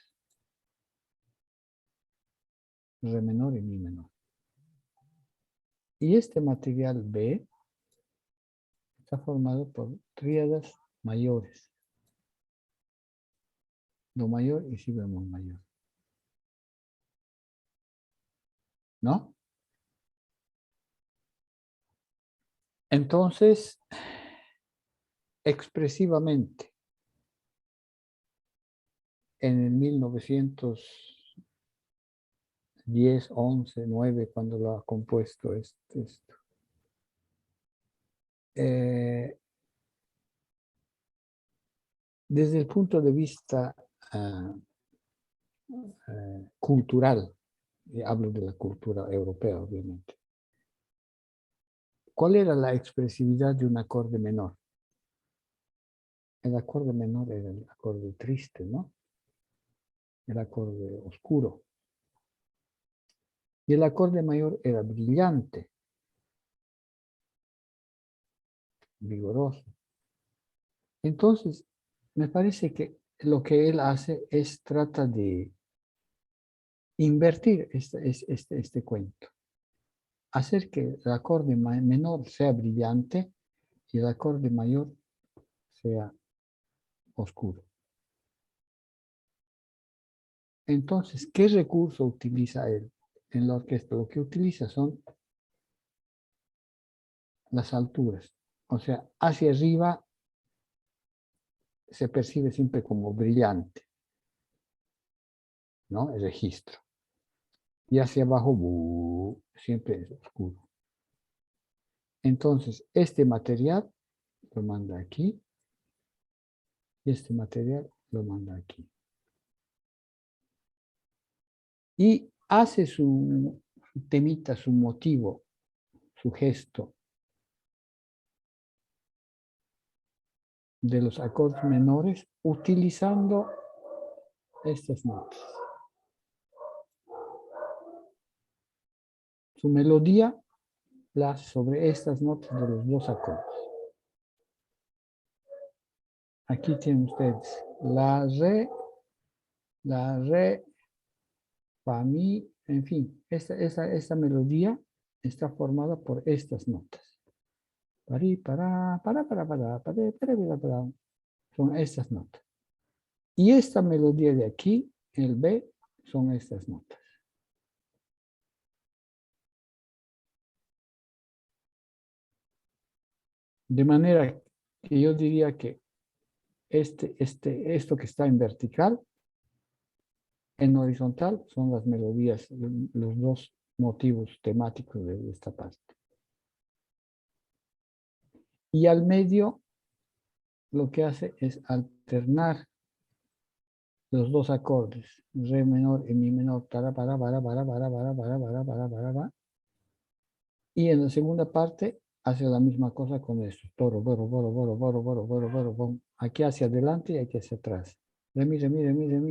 Speaker 2: re menor y mi menor. Y este material B está formado por tríadas mayores, do mayor y si bemol mayor. ¿No? Entonces, expresivamente, en el 1910, 11, 9, cuando lo ha compuesto esto, desde el punto de vista cultural, hablo de la cultura europea, obviamente, ¿cuál era la expresividad de un acorde menor? El acorde menor era el acorde triste, ¿no? El acorde oscuro. Y el acorde mayor era brillante, vigoroso. Entonces, me parece que lo que él hace es trata de invertir este cuento. Hacer que el acorde menor sea brillante y el acorde mayor sea oscuro. Entonces, ¿qué recurso utiliza él en la orquesta? Lo que utiliza son las alturas. O sea, hacia arriba se percibe siempre como brillante, ¿no? El registro. Y hacia abajo, siempre es oscuro. Entonces, este material lo manda aquí y este material lo manda aquí. Y hace su temita, su motivo, su gesto de los acordes menores utilizando estas notas. Su melodía la hace sobre estas notas de los dos acordes. Aquí tienen ustedes la re, fa, mi, en fin, esta melodía está formada por estas notas. Parí, para, son estas notas. Y esta melodía de aquí, el B, son estas notas. De manera que yo diría que esto que está en vertical, en horizontal, son las melodías, los dos motivos temáticos de esta parte. Y al medio, lo que hace es alternar los dos acordes, re menor y mi menor, y en la segunda parte hace la misma cosa con esto, toro, boro, boro, boro, boro, boro, boro, boro, boro, aquí hacia adelante y aquí hacia atrás, re, mi,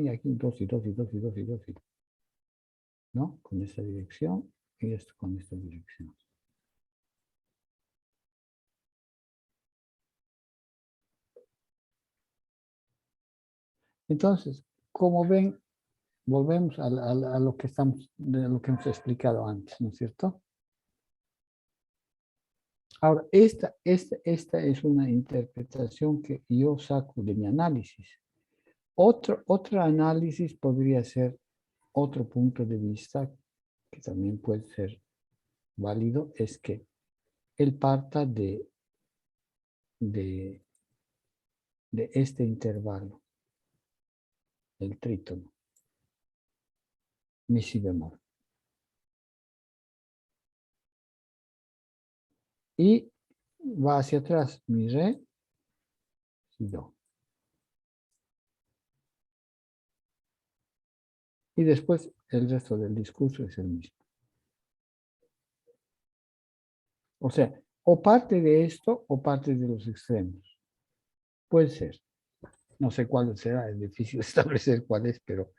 Speaker 2: aquí dos y dos y dos y dos y dos, ¿no? Con esta dirección y esto con esta dirección. Entonces, como ven, volvemos a lo que de lo que hemos explicado antes, ¿no es cierto? Ahora, esta es una interpretación que yo saco de mi análisis. Otro análisis podría ser otro punto de vista que también puede ser válido, es que él parta de este intervalo, el trítono, mi si bemol. Y va hacia atrás, mi re, si do. Y después el resto del discurso es el mismo. O sea, o parte de esto o parte de los extremos. Puede ser. No sé cuál será, es difícil establecer cuál es, pero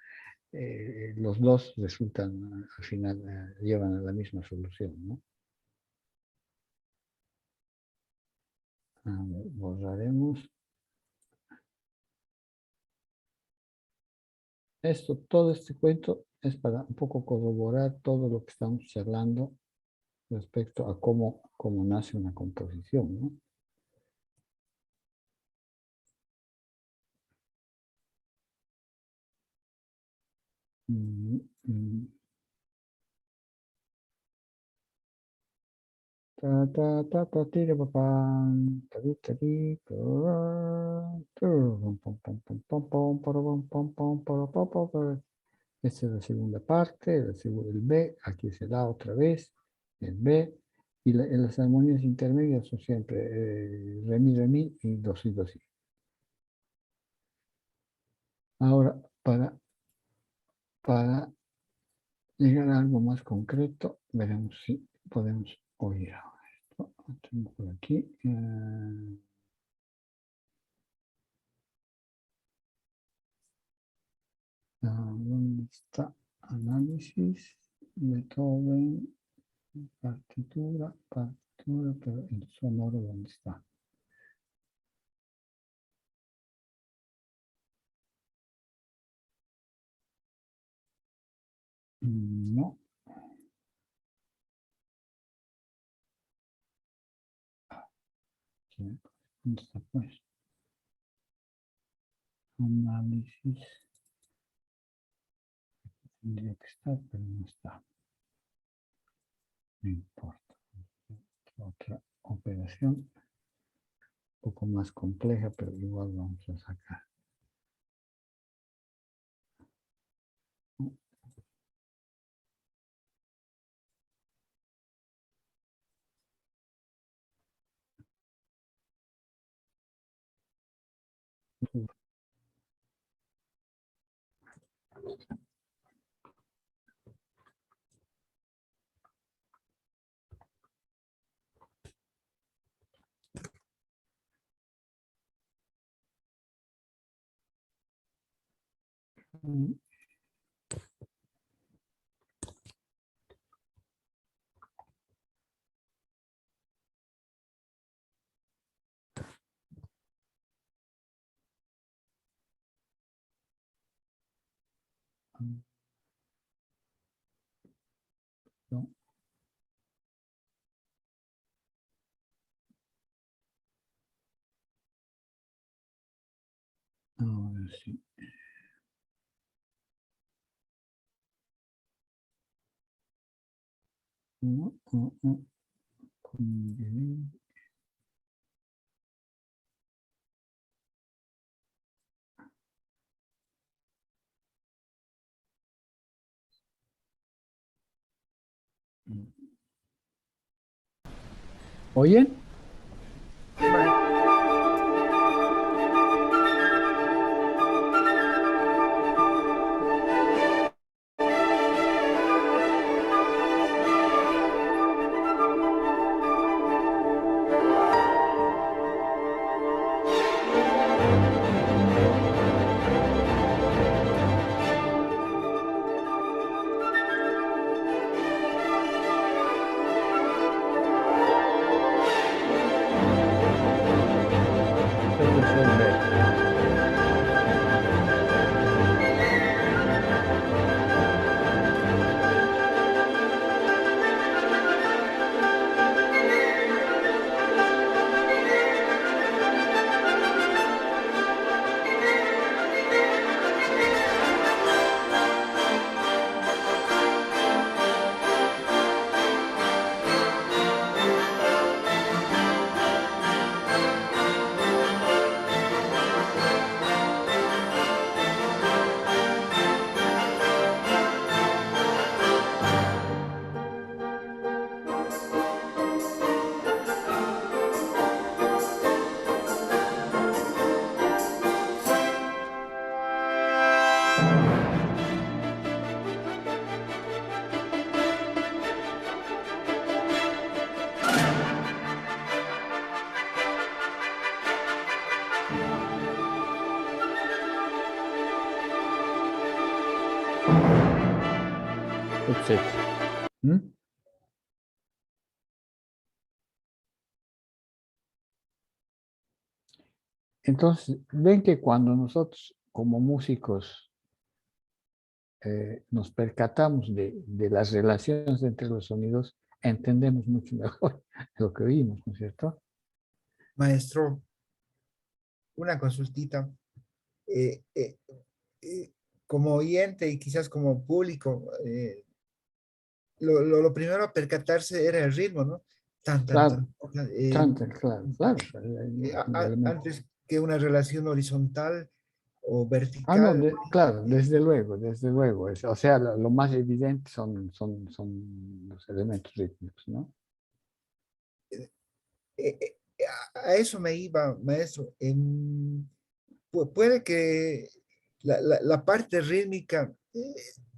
Speaker 2: los dos resultan, al final, llevan a la misma solución, ¿no? A ver, borraremos. Todo este cuento es para un poco corroborar todo lo que estamos charlando respecto a cómo nace una composición, ¿no? Ta ta ta ta tira pa pam, tari tari, pum, pum, pum, pum, pum, pum, para, pum, pum, pum, para. Esta es la segunda parte, el B, aquí se da otra vez, el B, y en las armonías intermedias son siempre re mi y do si, do si. Ahora, para llegar a algo más concreto, veremos si podemos oír ahora esto. Tengo por aquí. ¿Dónde está? Análisis. Beethoven, partitura, pero el sonoro, ¿dónde está? No. ¿Dónde está pues? Análisis. Tendría que estar, pero no está. No importa. Otra operación. Un poco más compleja, pero igual vamos a sacar. No, ahora sí. ¿Oyen?
Speaker 1: Sí, maestro.
Speaker 2: Ese es el B. That's it. ¿Mm? Entonces, ven que cuando nosotros como músicos nos percatamos de las relaciones entre los sonidos, entendemos mucho mejor lo que oímos, ¿no es cierto?
Speaker 1: Maestro, una consultita. Eh, eh, Como oyente y quizás como público, lo primero a percatarse era el ritmo, ¿no? Tan, tan,
Speaker 2: Claro,
Speaker 1: tan.
Speaker 2: claro, claro. El elemento.
Speaker 1: Antes que una relación horizontal o
Speaker 2: Ah, no,
Speaker 1: vertical.
Speaker 2: claro, desde luego, desde luego. O sea, lo más evidente son los elementos rítmicos, ¿no?
Speaker 1: A eso me iba, maestro. Puede que la parte rítmica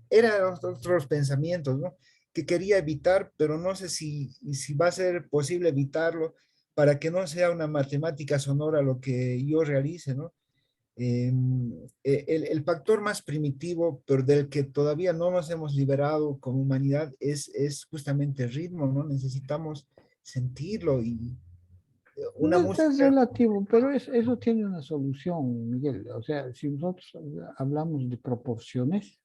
Speaker 1: eran otros pensamientos, ¿no? Que quería evitar, pero no sé si va a ser posible evitarlo para que no sea una matemática sonora lo que yo realice, ¿no? El factor más primitivo, pero del que todavía no nos hemos liberado como humanidad, es justamente el ritmo, ¿no? Necesitamos sentirlo y una
Speaker 2: Es
Speaker 1: música.
Speaker 2: relativo, pero eso tiene una solución, Miguel. O sea, si nosotros hablamos de proporciones,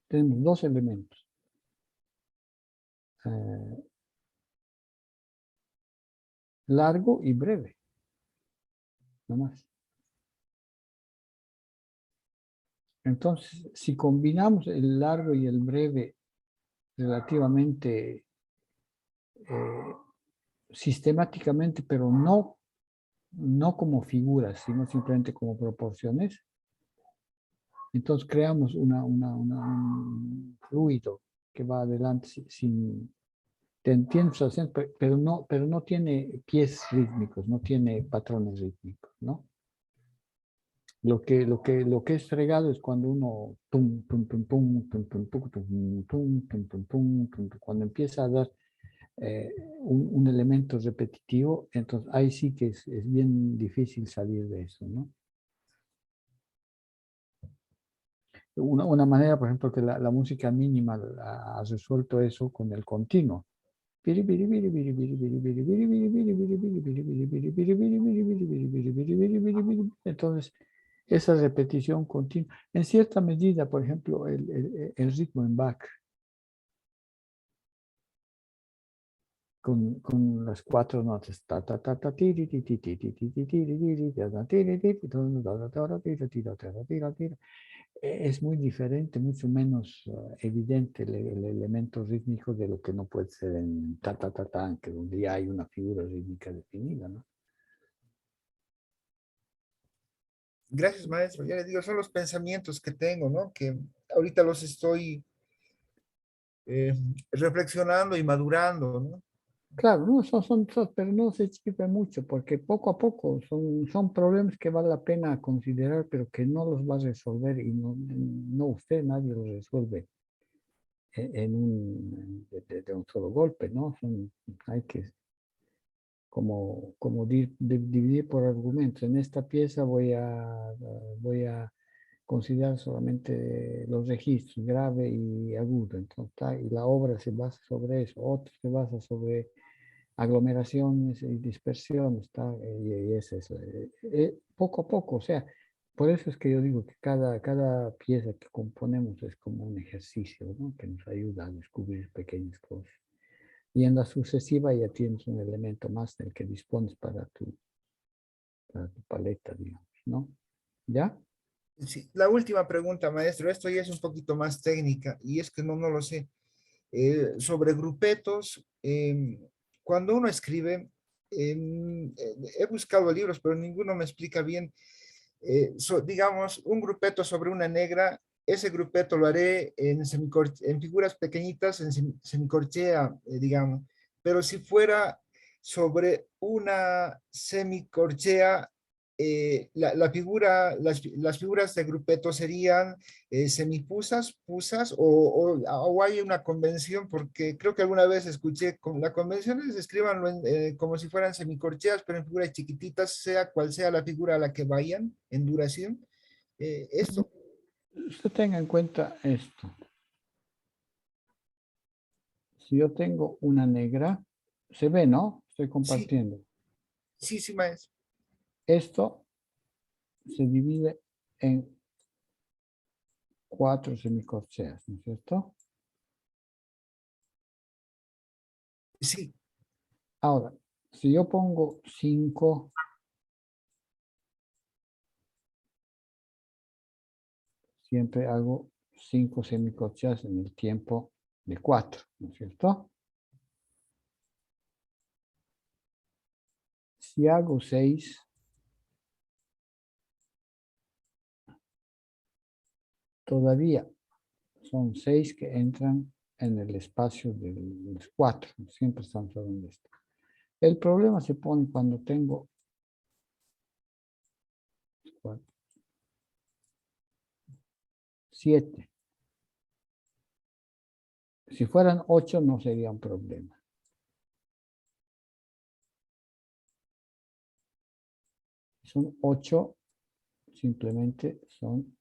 Speaker 2: tenemos dos elementos. eh, Largo y breve, no más. Entonces, si combinamos el largo y el breve relativamente eh, sistemáticamente, pero no como figuras, sino simplemente como proporciones, entonces creamos un fluido que va adelante sin tiene sus acentos, pero no tiene pies rítmicos, no tiene patrones rítmicos, ¿no? Lo que es fregado es cuando uno tum, tum, tum, tum, tum, tum, tum, tum, tum, tum, tum, tum, tum, tum, cuando empieza a dar un elemento repetitivo, entonces ahí sí que es bien difícil salir de eso, ¿no? Una manera, por ejemplo, que la música mínima ha resuelto eso con el continuo. Entonces, esa repetición continua, en cierta medida, por ejemplo, el ritmo en Bach, con las cuatro notas, ta, ta, ta, ta, tiri, ti, ti, ti, ti, ti, ti, tiri, tiri, ta, ta, tiri, ti, ti, ta, ta, ta, ta, tira, tira, tira, tira, tira. Es muy diferente, mucho menos evidente el elemento rítmico de lo que no puede ser en ta, ta, ta, ta, que donde ya hay una figura rítmica definida, ¿no?
Speaker 1: Gracias, maestro. Ya le digo, son los pensamientos que tengo, ¿no? Que ahorita los estoy eh, reflexionando y madurando, ¿no?
Speaker 2: Claro, no, pero no se chispe mucho, porque poco a poco son problemas que vale la pena considerar, pero que no los va a resolver y no usted, nadie los resuelve de un solo golpe, ¿no? Hay que como dividir por argumentos. En esta pieza voy a considerar solamente los registros, grave y agudo. Entonces, y la obra se basa sobre eso, otro se basa sobre aglomeraciones y dispersiones, y es eso. Poco a poco, o sea, por eso es que yo digo que cada pieza que componemos es como un ejercicio, ¿no? Que nos ayuda a descubrir pequeñas cosas. Y en la sucesiva ya tienes un elemento más del que dispones para tu paleta, digamos, ¿no? ¿Ya?
Speaker 1: Sí, la última pregunta, maestro. Esto ya es un poquito más técnica y es que no lo sé. Sobre grupetos, cuando uno escribe, he buscado libros, pero ninguno me explica bien. Digamos, un grupeto sobre una negra, ese grupeto lo haré en figuras pequeñitas, en semicorchea, digamos. Pero si fuera sobre una semicorchea, las figuras de grupeto serían semipusas, pusas, o hay una convención, porque creo que alguna vez escuché, con la convención es escríbanlo como si fueran semicorcheas, pero en figuras chiquititas, sea cual sea la figura a la que vayan en duración. Esto,
Speaker 2: Usted tenga en cuenta esto. Si yo tengo una negra, se ve, ¿no? Estoy
Speaker 1: sí,
Speaker 2: compartiendo.
Speaker 1: sí, sí, maestro.
Speaker 2: Esto se divide en 4 semicorcheas, ¿no es cierto?
Speaker 1: Sí,
Speaker 2: Ahora, si yo pongo 5, siempre hago 5 semicorcheas en el tiempo de 4, ¿no es cierto? Si hago 6, todavía son 6 que entran en el espacio de los 4. Siempre estamos hablando de esto. El problema se pone cuando tengo 7. Si fueran 8 no sería un problema. Son 8, simplemente son,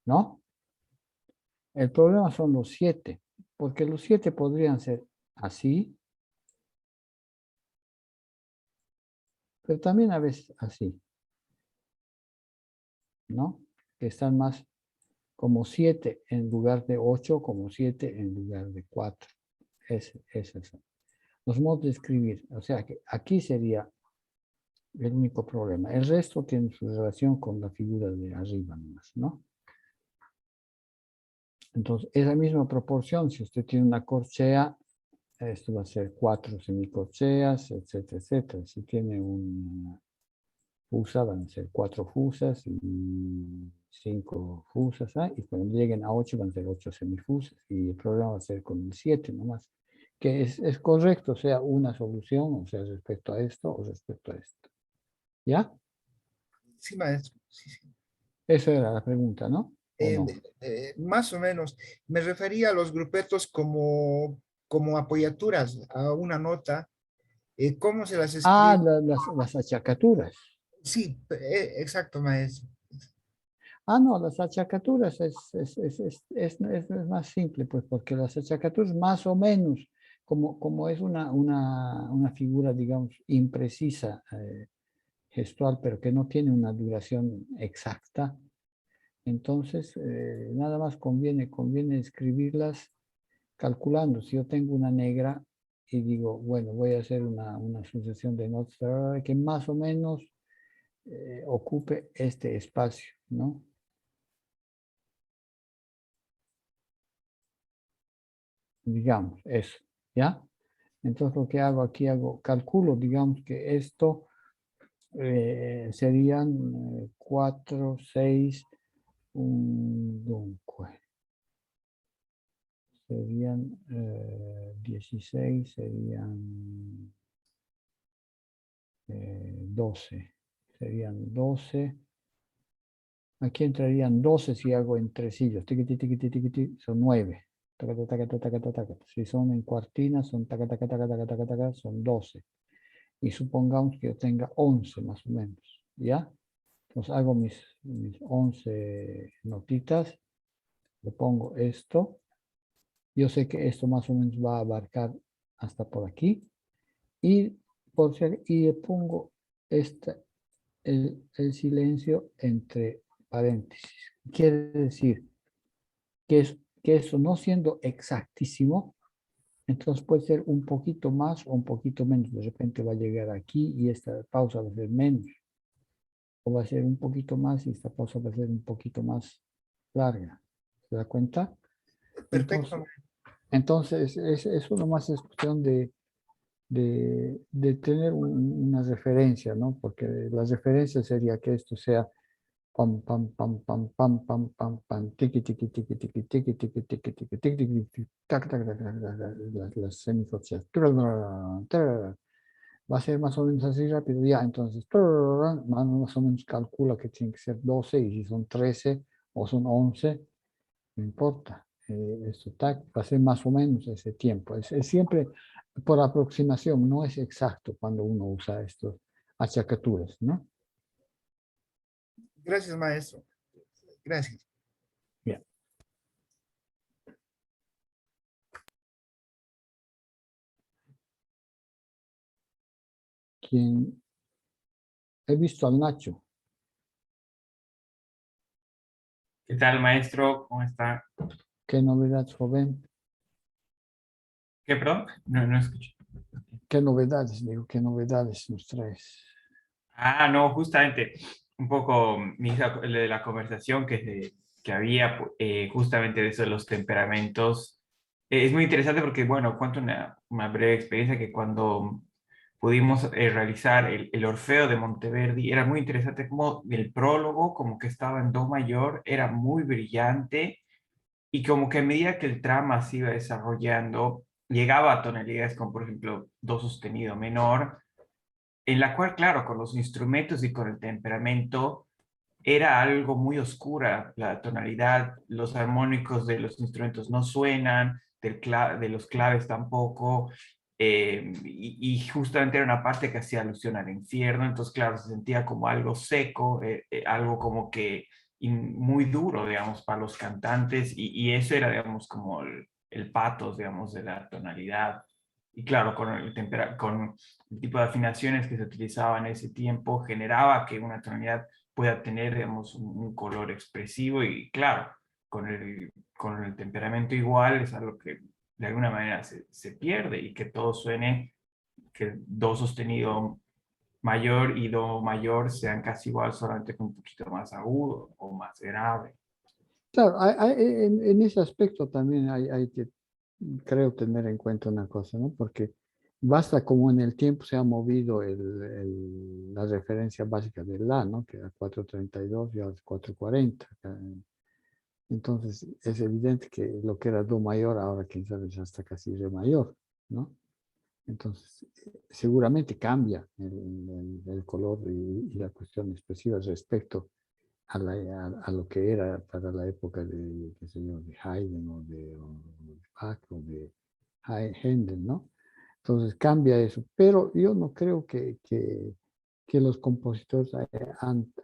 Speaker 2: ¿no? El problema son los 7, porque los 7 podrían ser así, pero también a veces así, ¿no? Que están más como 7 en lugar de 8, como 7 en lugar de 4. Esos son los modos de escribir. O sea que aquí sería el único problema. El resto tiene su relación con la figura de arriba nomás, ¿no? Entonces, esa misma proporción, si usted tiene una corchea, esto va a ser 4 semicorcheas, etcétera, etcétera. Si tiene una fusa, van a ser 4 fusas y 5 fusas, ¿eh? Y cuando lleguen a 8 van a ser 8 semifusas. Y el problema va a ser con el 7 nomás. Que es correcto, o sea, una solución, o sea, respecto a esto o respecto a esto. ¿Ya?
Speaker 1: Sí, maestro. Sí, sí.
Speaker 2: Esa era la pregunta, ¿no? ¿O no?
Speaker 1: Más o menos. Me refería a los grupetos como apoyaturas a una nota. ¿Cómo se las
Speaker 2: Ah,
Speaker 1: escribe?
Speaker 2: las achacaturas.
Speaker 1: Sí, exacto, maestro.
Speaker 2: Ah, no, las achacaturas es más simple, pues, porque las achacaturas más o menos, como es una figura, digamos, imprecisa, gestual, pero que no tiene una duración exacta, entonces nada más conviene escribirlas calculando. Si yo tengo una negra y digo, bueno, voy a hacer una sucesión de notas que más o menos ocupe este espacio, ¿no? Digamos, eso, ¿ya? Entonces lo que hago aquí, calculo, digamos que esto serían 4, 6, dunque, serían 16, serían 12, serían 12. Aquí entrarían 12 si hago en tresillos, tiqui, tiqui, tiqui, tiqui, tiqui, son 9. Taca, taca, taca, taca, taca, taca. Si son en cuartinas, son taca, taca, taca, taca, taca, taca, son 12. Y supongamos que yo tenga 11 más o menos, ¿ya? Entonces hago mis 11 notitas, le pongo esto. Yo sé que esto más o menos va a abarcar hasta por aquí. Y, y le pongo el silencio entre paréntesis. Quiere decir que eso no siendo exactísimo, entonces puede ser un poquito más o un poquito menos. De repente va a llegar aquí y esta pausa va a ser menos. O va a ser un poquito más y esta pausa va a ser un poquito más larga. ¿Se da cuenta?
Speaker 1: Perfecto.
Speaker 2: Entonces eso nomás es cuestión de tener una referencia, ¿no? Porque la referencia sería que esto sea pam, pam, pam, pam, pam, pam, pam, pam, tiki, tiki, tiki, tiki, tiki, tiki, tiki, tiki, tiki, tiki, tac, tac, tac, las semicorcheas. Va a ser más o menos así rápido, ya, entonces, más o menos calcula que tiene que ser 12 y si son 13 o son 11, no importa. Esto va a ser más o menos ese tiempo. Es siempre por aproximación, no es exacto cuando uno usa estos achacaturas, ¿no?
Speaker 1: Gracias, maestro. Gracias.
Speaker 2: Bien. Quien he visto al Nacho.
Speaker 3: ¿Qué tal, maestro? ¿Cómo está?
Speaker 2: ¿Qué novedades, joven?
Speaker 3: ¿Qué, perdón? No escuché.
Speaker 2: ¿Qué novedades? Digo, ¿qué novedades nos traes?
Speaker 3: Ah, no, justamente, un poco de la conversación que había justamente de eso de los temperamentos. Es muy interesante porque, bueno, cuento una breve experiencia que cuando pudimos realizar el Orfeo de Monteverdi, era muy interesante como el prólogo, como que estaba en do mayor, era muy brillante. Y como que a medida que el trama se iba desarrollando, llegaba a tonalidades como por ejemplo do sostenido menor, en la cual, claro, con los instrumentos y con el temperamento, era algo muy oscura la tonalidad, los armónicos de los instrumentos no suenan, de los claves tampoco, y justamente era una parte que hacía alusión al infierno, entonces claro, se sentía como algo seco, algo como que muy duro, digamos, para los cantantes, y eso era, digamos, como el pathos, digamos, de la tonalidad. Y claro, con el tipo de afinaciones que se utilizaban en ese tiempo, generaba que una tonalidad pueda tener, digamos, un color expresivo y claro, con el temperamento igual es algo que de alguna manera se pierde y que todo suene, que do sostenido mayor y do mayor sean casi igual, solamente con un poquito más agudo o más grave.
Speaker 2: Claro, en ese aspecto también hay que, creo, tener en cuenta una cosa, ¿no? Porque basta como en el tiempo se ha movido la referencia básica del La, ¿no? Que era 432 y ahora es 440. Entonces es evidente que lo que era Do mayor ahora quién sabe ya está casi Re mayor, ¿no? Entonces seguramente cambia el color y la cuestión expresiva respecto a lo que era para la época de, qué sé yo, de Haydn o de Bach o de Händel, ¿no? Entonces cambia eso, pero yo no creo que los compositores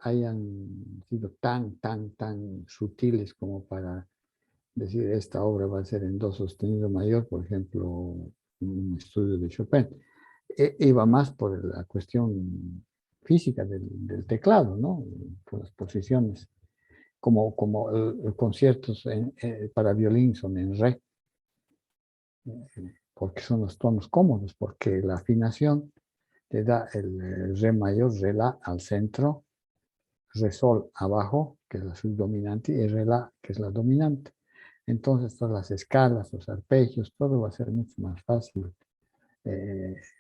Speaker 2: hayan sido tan sutiles como para decir esta obra va a ser en do sostenido mayor, por ejemplo, un estudio de Chopin. Iba más por la cuestión física del teclado, ¿no? Por las posiciones, como conciertos para violín son en re, porque son los tonos cómodos, porque la afinación te da el re mayor, re la al centro, re sol abajo, que es la subdominante, y re la, que es la dominante. Entonces todas las escalas, los arpegios, todo va a ser mucho más fácil.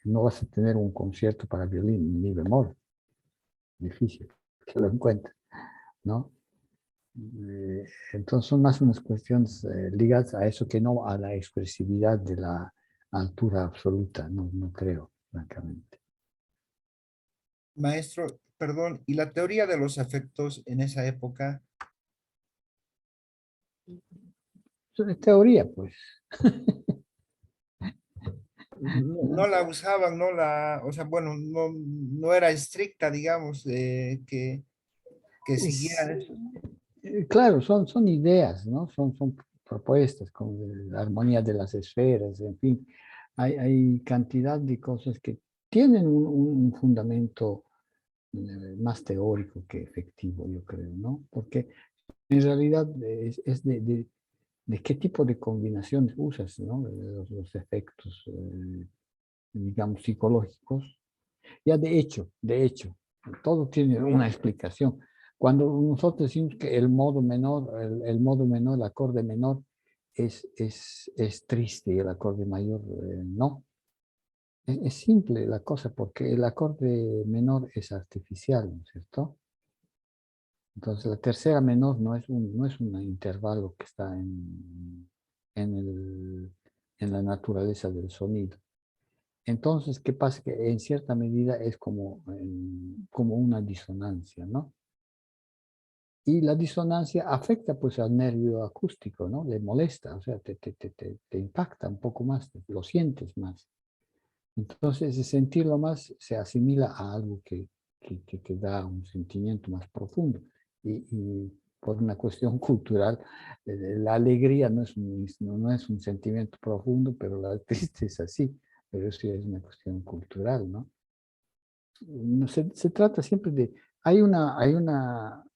Speaker 2: No vas a tener un concierto para violín, mi bemol, difícil que lo encuentres, ¿no? Entonces son más unas cuestiones ligadas a eso que no a la expresividad de la altura absoluta, no creo, francamente.
Speaker 1: Maestro, perdón, ¿y la teoría de los efectos en esa época?
Speaker 2: Es teoría, pues.
Speaker 1: No la usaban, no la, o sea, bueno, no era estricta, digamos, que
Speaker 2: Es,
Speaker 1: siguieran eso.
Speaker 2: claro, son ideas, ¿no? Son propuestas, como la armonía de las esferas, en fin. Hay cantidad de cosas que tienen un fundamento más teórico que efectivo, yo creo, ¿no? Porque en realidad es de qué tipo de combinaciones usas, ¿no? Los efectos, digamos, psicológicos. Ya de hecho, todo tiene una explicación. Cuando nosotros decimos que el modo menor, el modo menor, el acorde menor es triste y el acorde mayor no. Es simple la cosa porque el acorde menor es artificial, ¿no es cierto? Entonces la tercera menor no es un intervalo que está en, en la naturaleza del sonido. Entonces, ¿qué pasa? Que en cierta medida es como una disonancia, ¿no? Y la disonancia afecta pues al nervio acústico, ¿no? Le molesta, o sea, te impacta un poco más, lo sientes más. Entonces, ese sentirlo más se asimila a algo que te da un sentimiento más profundo. Y por una cuestión cultural, la alegría no es un sentimiento profundo, pero la tristeza sí. Pero eso ya es una cuestión cultural, ¿no? No se trata siempre de...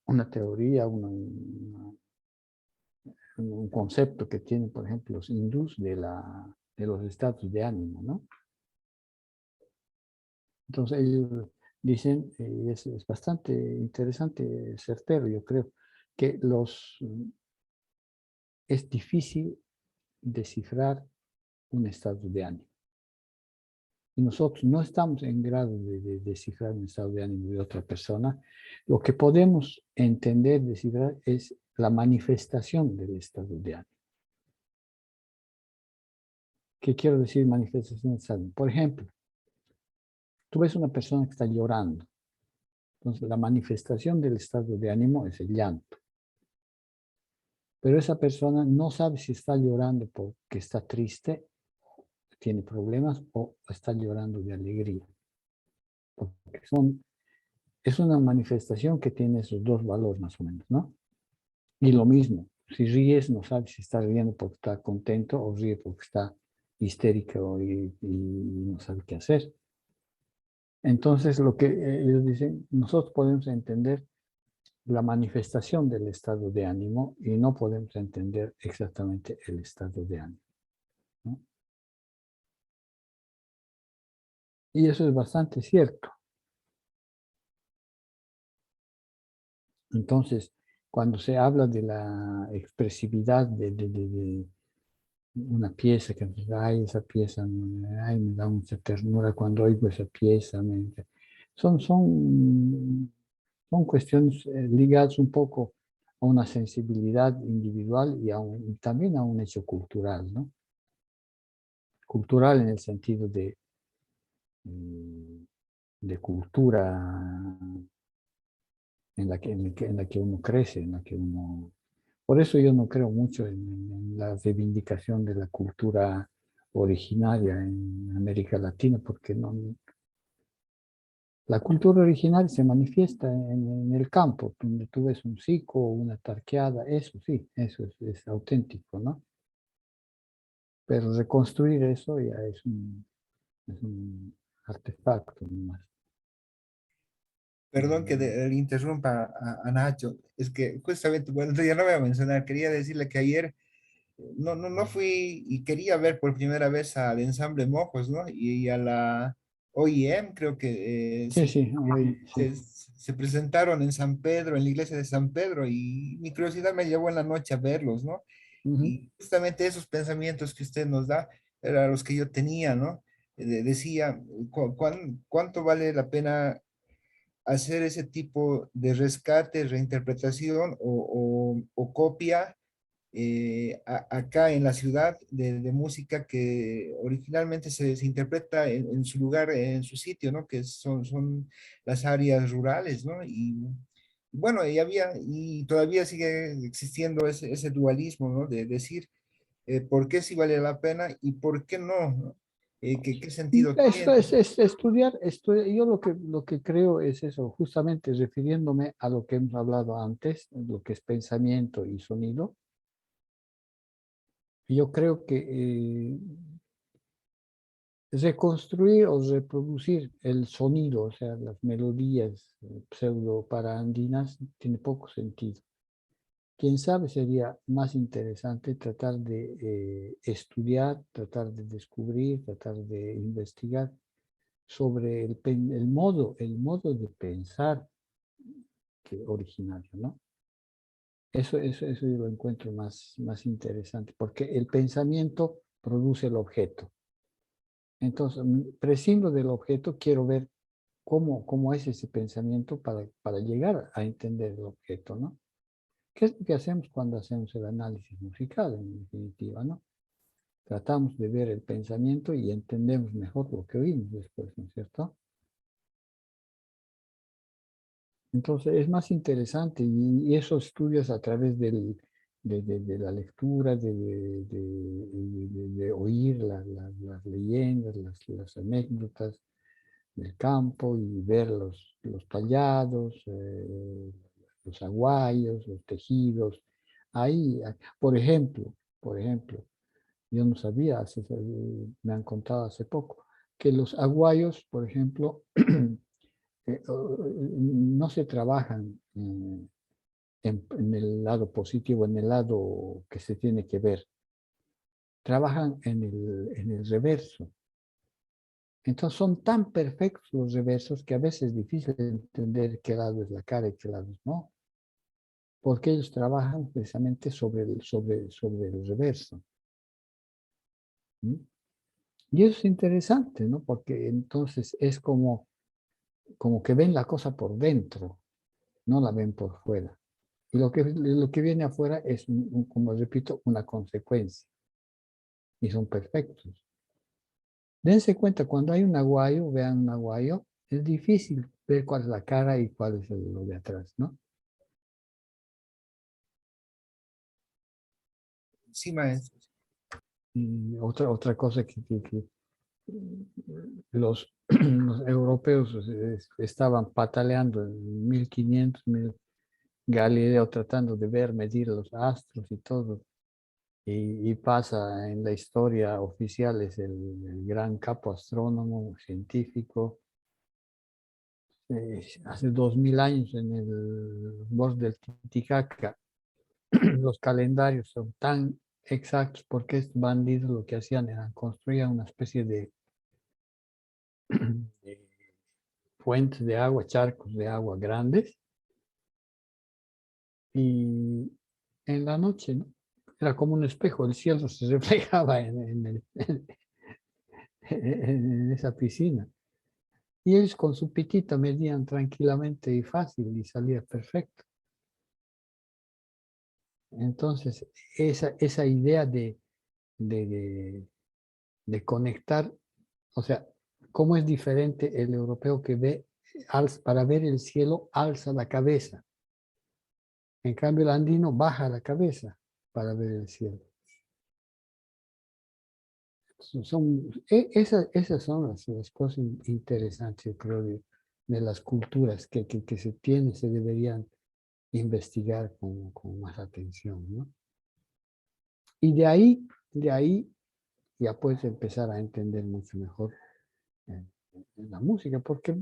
Speaker 2: Una teoría, un concepto que tienen, por ejemplo, los hindús de los estados de ánimo, ¿no? Entonces ellos dicen, y es bastante interesante, certero, yo creo, que es difícil descifrar un estado de ánimo. Y nosotros no estamos en grado de descifrar un estado de ánimo de otra persona. Lo que podemos entender, descifrar, es la manifestación del estado de ánimo. ¿Qué quiero decir manifestación del estado de ánimo? Por ejemplo, tú ves una persona que está llorando. Entonces, la manifestación del estado de ánimo es el llanto. Pero esa persona no sabe si está llorando porque está triste, tiene problemas o está llorando de alegría. Porque es una manifestación que tiene esos dos valores más o menos, ¿no? Y lo mismo, si ríes, no sabes si está riendo porque está contento o ríe porque está histérico y no sabe qué hacer. Entonces, lo que ellos dicen, nosotros podemos entender la manifestación del estado de ánimo y no podemos entender exactamente el estado de ánimo, ¿no? Y eso es bastante cierto. Entonces, cuando se habla de la expresividad de una pieza, que ay, esa pieza, ay, me da mucha ternura cuando oigo esa pieza, son, son, son cuestiones ligadas un poco a una sensibilidad individual y también a un hecho cultural, ¿no? Cultural en el sentido de cultura en la que uno crece, en la que uno... Por eso yo no creo mucho en la reivindicación de la cultura originaria en América Latina, porque no, la cultura original se manifiesta en el campo, donde tú ves un cico o una tarqueada, eso sí, eso es auténtico, ¿no? Pero reconstruir eso ya es un artefacto más.
Speaker 1: Perdón que le interrumpa a Nacho, es que justamente, bueno, ya no voy a mencionar, quería decirle que ayer no fui y quería ver por primera vez al ensamble Mojos, ¿no? Y a la OIM, creo que
Speaker 2: Sí, sí, sí.
Speaker 1: se presentaron en San Pedro, en la iglesia de San Pedro, y mi curiosidad me llevó en la noche a verlos, ¿no?
Speaker 2: Ujú.
Speaker 1: Y justamente esos pensamientos que usted nos da eran los que yo tenía, ¿no? Decía, ¿cuánto vale la pena hacer ese tipo de rescate, reinterpretación o copia acá en la ciudad de música que originalmente se interpreta en su lugar, en su sitio, ¿no? Que son las áreas rurales, ¿no? Y bueno, y todavía sigue existiendo ese dualismo, ¿no? De decir por qué sí vale la pena y por qué no, ¿no? ¿Qué sentido
Speaker 2: Eso
Speaker 1: tiene?
Speaker 2: es estudiar, yo lo que creo es eso, justamente refiriéndome a lo que hemos hablado antes, lo que es pensamiento y sonido. Yo creo que reconstruir o reproducir el sonido, o sea, las melodías pseudo paraandinas, tiene poco sentido. Quién sabe, sería más interesante tratar de estudiar, tratar de descubrir, tratar de investigar sobre el modo de pensar originario, ¿no? Eso yo lo encuentro más interesante, porque el pensamiento produce el objeto. Entonces, prescindo del objeto, quiero ver cómo es ese pensamiento para llegar a entender el objeto, ¿no? ¿Qué es lo que hacemos cuando hacemos el análisis musical, en definitiva, ¿no? Tratamos de ver el pensamiento y entendemos mejor lo que oímos después, ¿no es cierto? Entonces es más interesante y esos estudios a través de la lectura, de oír las leyendas, las anécdotas del campo y ver los tallados, los aguayos, los tejidos. Ahí, por ejemplo, yo no sabía, me han contado hace poco, que los aguayos, por ejemplo, no se trabajan en el lado positivo, en el lado que se tiene que ver, trabajan en el reverso. Entonces son tan perfectos los reversos que a veces es difícil entender qué lado es la cara y qué lado no, porque ellos trabajan precisamente sobre el reverso. ¿Mm? Y eso es interesante, ¿no? Porque entonces es como que ven la cosa por dentro, no la ven por fuera. Y lo que viene afuera es, como repito, una consecuencia. Y son perfectos. Dense cuenta, cuando hay un aguayo, vean un aguayo, es difícil ver cuál es la cara y cuál es lo de atrás, ¿no?
Speaker 1: Sí, maestro.
Speaker 2: Y otra cosa que los, los europeos estaban pataleando en 1500, Galileo tratando de ver, medir los astros y todo. Y pasa en la historia oficial, es el gran capo astrónomo, científico. Hace 2000 años en el bosque del Titicaca, los calendarios son tan exactos porque estos bandidos lo que hacían era construir una especie de fuentes de agua, charcos de agua grandes, y en la noche, ¿no? Era como un espejo, el cielo se reflejaba en esa piscina. Y ellos con su pitita medían tranquilamente y fácil y salía perfecto. Entonces, esa idea de, de conectar, o sea, cómo es diferente el europeo que ve, para ver el cielo, alza la cabeza. En cambio, el andino baja la cabeza para ver el cielo. Esas son las cosas interesantes, yo creo, de las culturas que se deberían investigar con más atención, ¿no? Y de ahí ya puedes empezar a entender mucho mejor la música, porque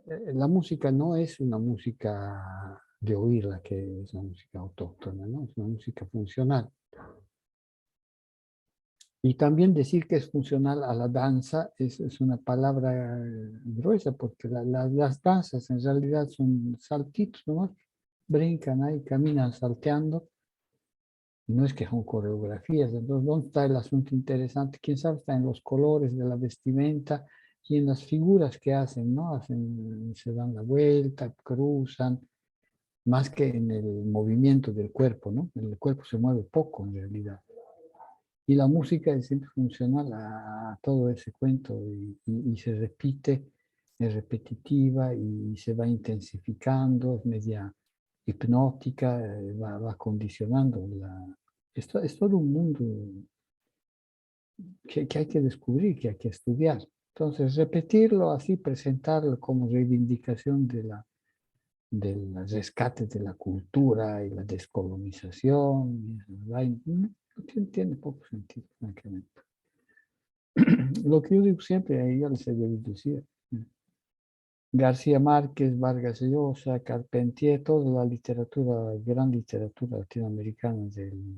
Speaker 2: la música no es una música de oírla, que es una música autóctona, ¿no? Es una música funcional. Y también decir que es funcional a la danza es una palabra gruesa, porque las danzas en realidad son saltitos, ¿no? Brincan ahí, caminan salteando. No es que son coreografías. Entonces, ¿dónde está el asunto interesante? Quién sabe, está en los colores de la vestimenta y en las figuras que hacen, ¿no? Se dan la vuelta, cruzan, más que en el movimiento del cuerpo, ¿no? El cuerpo se mueve poco en realidad. Y la música es siempre funcional a todo ese cuento y se repite, es repetitiva y se va intensificando, es media hipnótica, va condicionando es todo un mundo que hay que descubrir, que hay que estudiar. Entonces, repetirlo así, presentarlo como reivindicación del rescate de la cultura y la descolonización, no tiene poco sentido, francamente. Lo que yo digo siempre, ahí ya les he debido decir, García Márquez, Vargas Llosa, Carpentier, toda la literatura, gran literatura latinoamericana del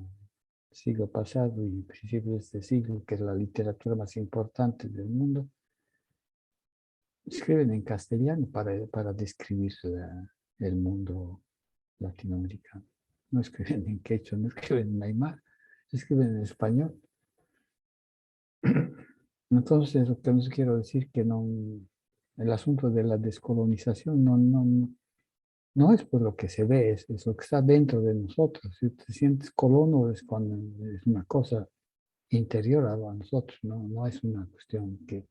Speaker 2: siglo pasado y principios de este siglo, que es la literatura más importante del mundo, escriben en castellano para describir el mundo latinoamericano. No escriben en quechua, no escriben en aymara, escriben en español. Entonces, lo que les quiero decir que no, el asunto de la descolonización no es por lo que se ve, es lo que está dentro de nosotros. Si te sientes colono es cuando es una cosa interior a nosotros, no es una cuestión que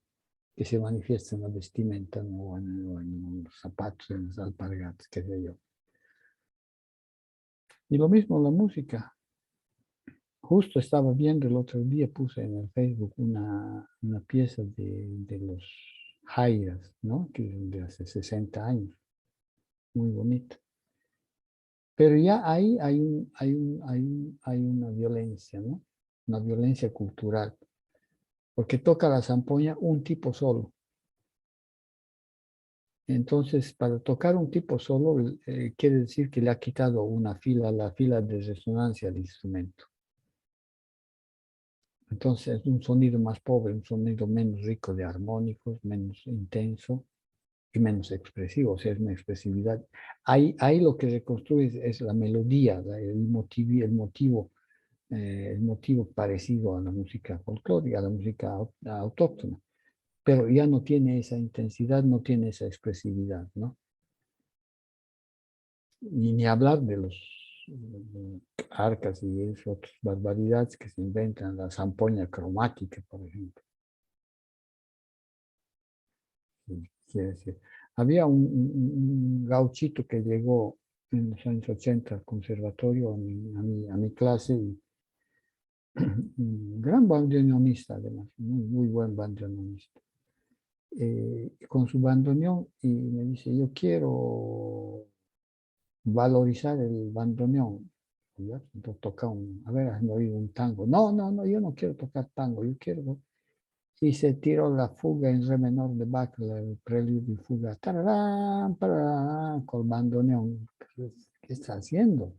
Speaker 2: se manifiesta en la vestimenta, ¿no? o en los zapatos, en las alpargatas, qué sé yo. Y lo mismo la música. Justo estaba viendo el otro día, puse en el Facebook una pieza de los Jairas, ¿no? Que es de hace 60 años, muy bonito. Pero ya ahí hay una violencia, ¿no? Una violencia cultural, porque toca la zampoña un tipo solo. Entonces, para tocar un tipo solo, quiere decir que le ha quitado la fila de resonancia al instrumento. Entonces, es un sonido más pobre, un sonido menos rico de armónicos, menos intenso y menos expresivo, o sea, es una expresividad. Ahí lo que reconstruye es la melodía, el motivo parecido a la música folclórica, a la música autóctona, pero ya no tiene esa intensidad, no tiene esa expresividad, ¿no? Ni hablar de los arcas y esas otras barbaridades que se inventan, la zampoña cromática, por ejemplo. Quiere decir, había un gauchito que llegó en los años 80 al conservatorio a mi clase un gran bandoneonista, además, muy buen bandoneonista. Con su bandoneón y me dice, yo quiero valorizar el bandoneón. ¿Ya? Entonces toca a ver, hazme oír un tango. No, yo no quiero tocar tango, yo quiero... Y se tiró la fuga en re menor de Bach, el preludio y fuga, tararán, pararán, con bandoneón. ¿Qué está haciendo?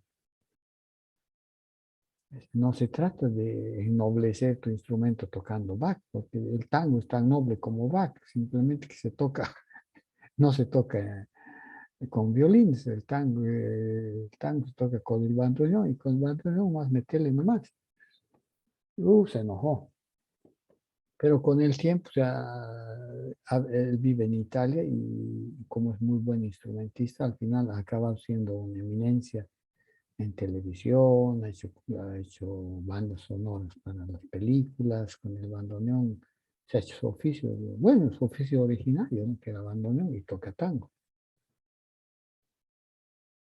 Speaker 2: No se trata de ennoblecer tu instrumento tocando Bach, porque el tango es tan noble como Bach, simplemente que se toca, no se toca con violines, el tango se toca con el bandoneón y con el bandoneón más meterle nomás. Se enojó. Pero con el tiempo, o sea, él vive en Italia y como es muy buen instrumentista, al final acaba siendo una eminencia en televisión, ha hecho bandas sonoras para las películas, con el bandoneón, se ha hecho su oficio, bueno, su oficio originario, ¿no? Que era bandoneón y toca tango.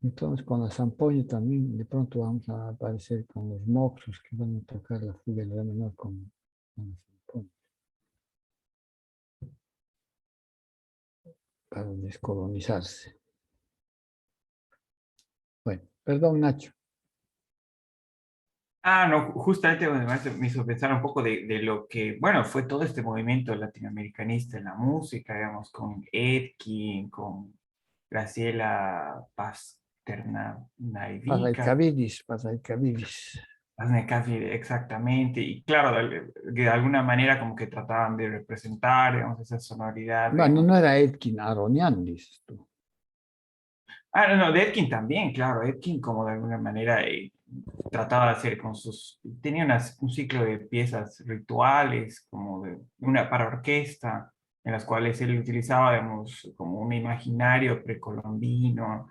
Speaker 2: Entonces, con la zampoña también, de pronto vamos a aparecer con los moxos que van a tocar la fuga en re menor con la zampoña, para descolonizarse. Bueno, perdón, Nacho.
Speaker 3: No, justamente además me hizo pensar un poco de lo que, bueno, fue todo este movimiento latinoamericanista en la música, digamos, con Edkin, con Graciela Pasternaivica,
Speaker 2: Pasaicavidis.
Speaker 3: casi exactamente, y claro, de alguna manera como que trataban de representar, digamos, esa sonoridad,
Speaker 2: Bueno,
Speaker 3: digamos.
Speaker 2: no era Edkin Aronian, dices tú.
Speaker 3: No, de Edkin también, claro, Edkin como de alguna manera trataba de hacer con tenía un ciclo de piezas rituales, como de una para orquesta, en las cuales él utilizaba, digamos, como un imaginario precolombino,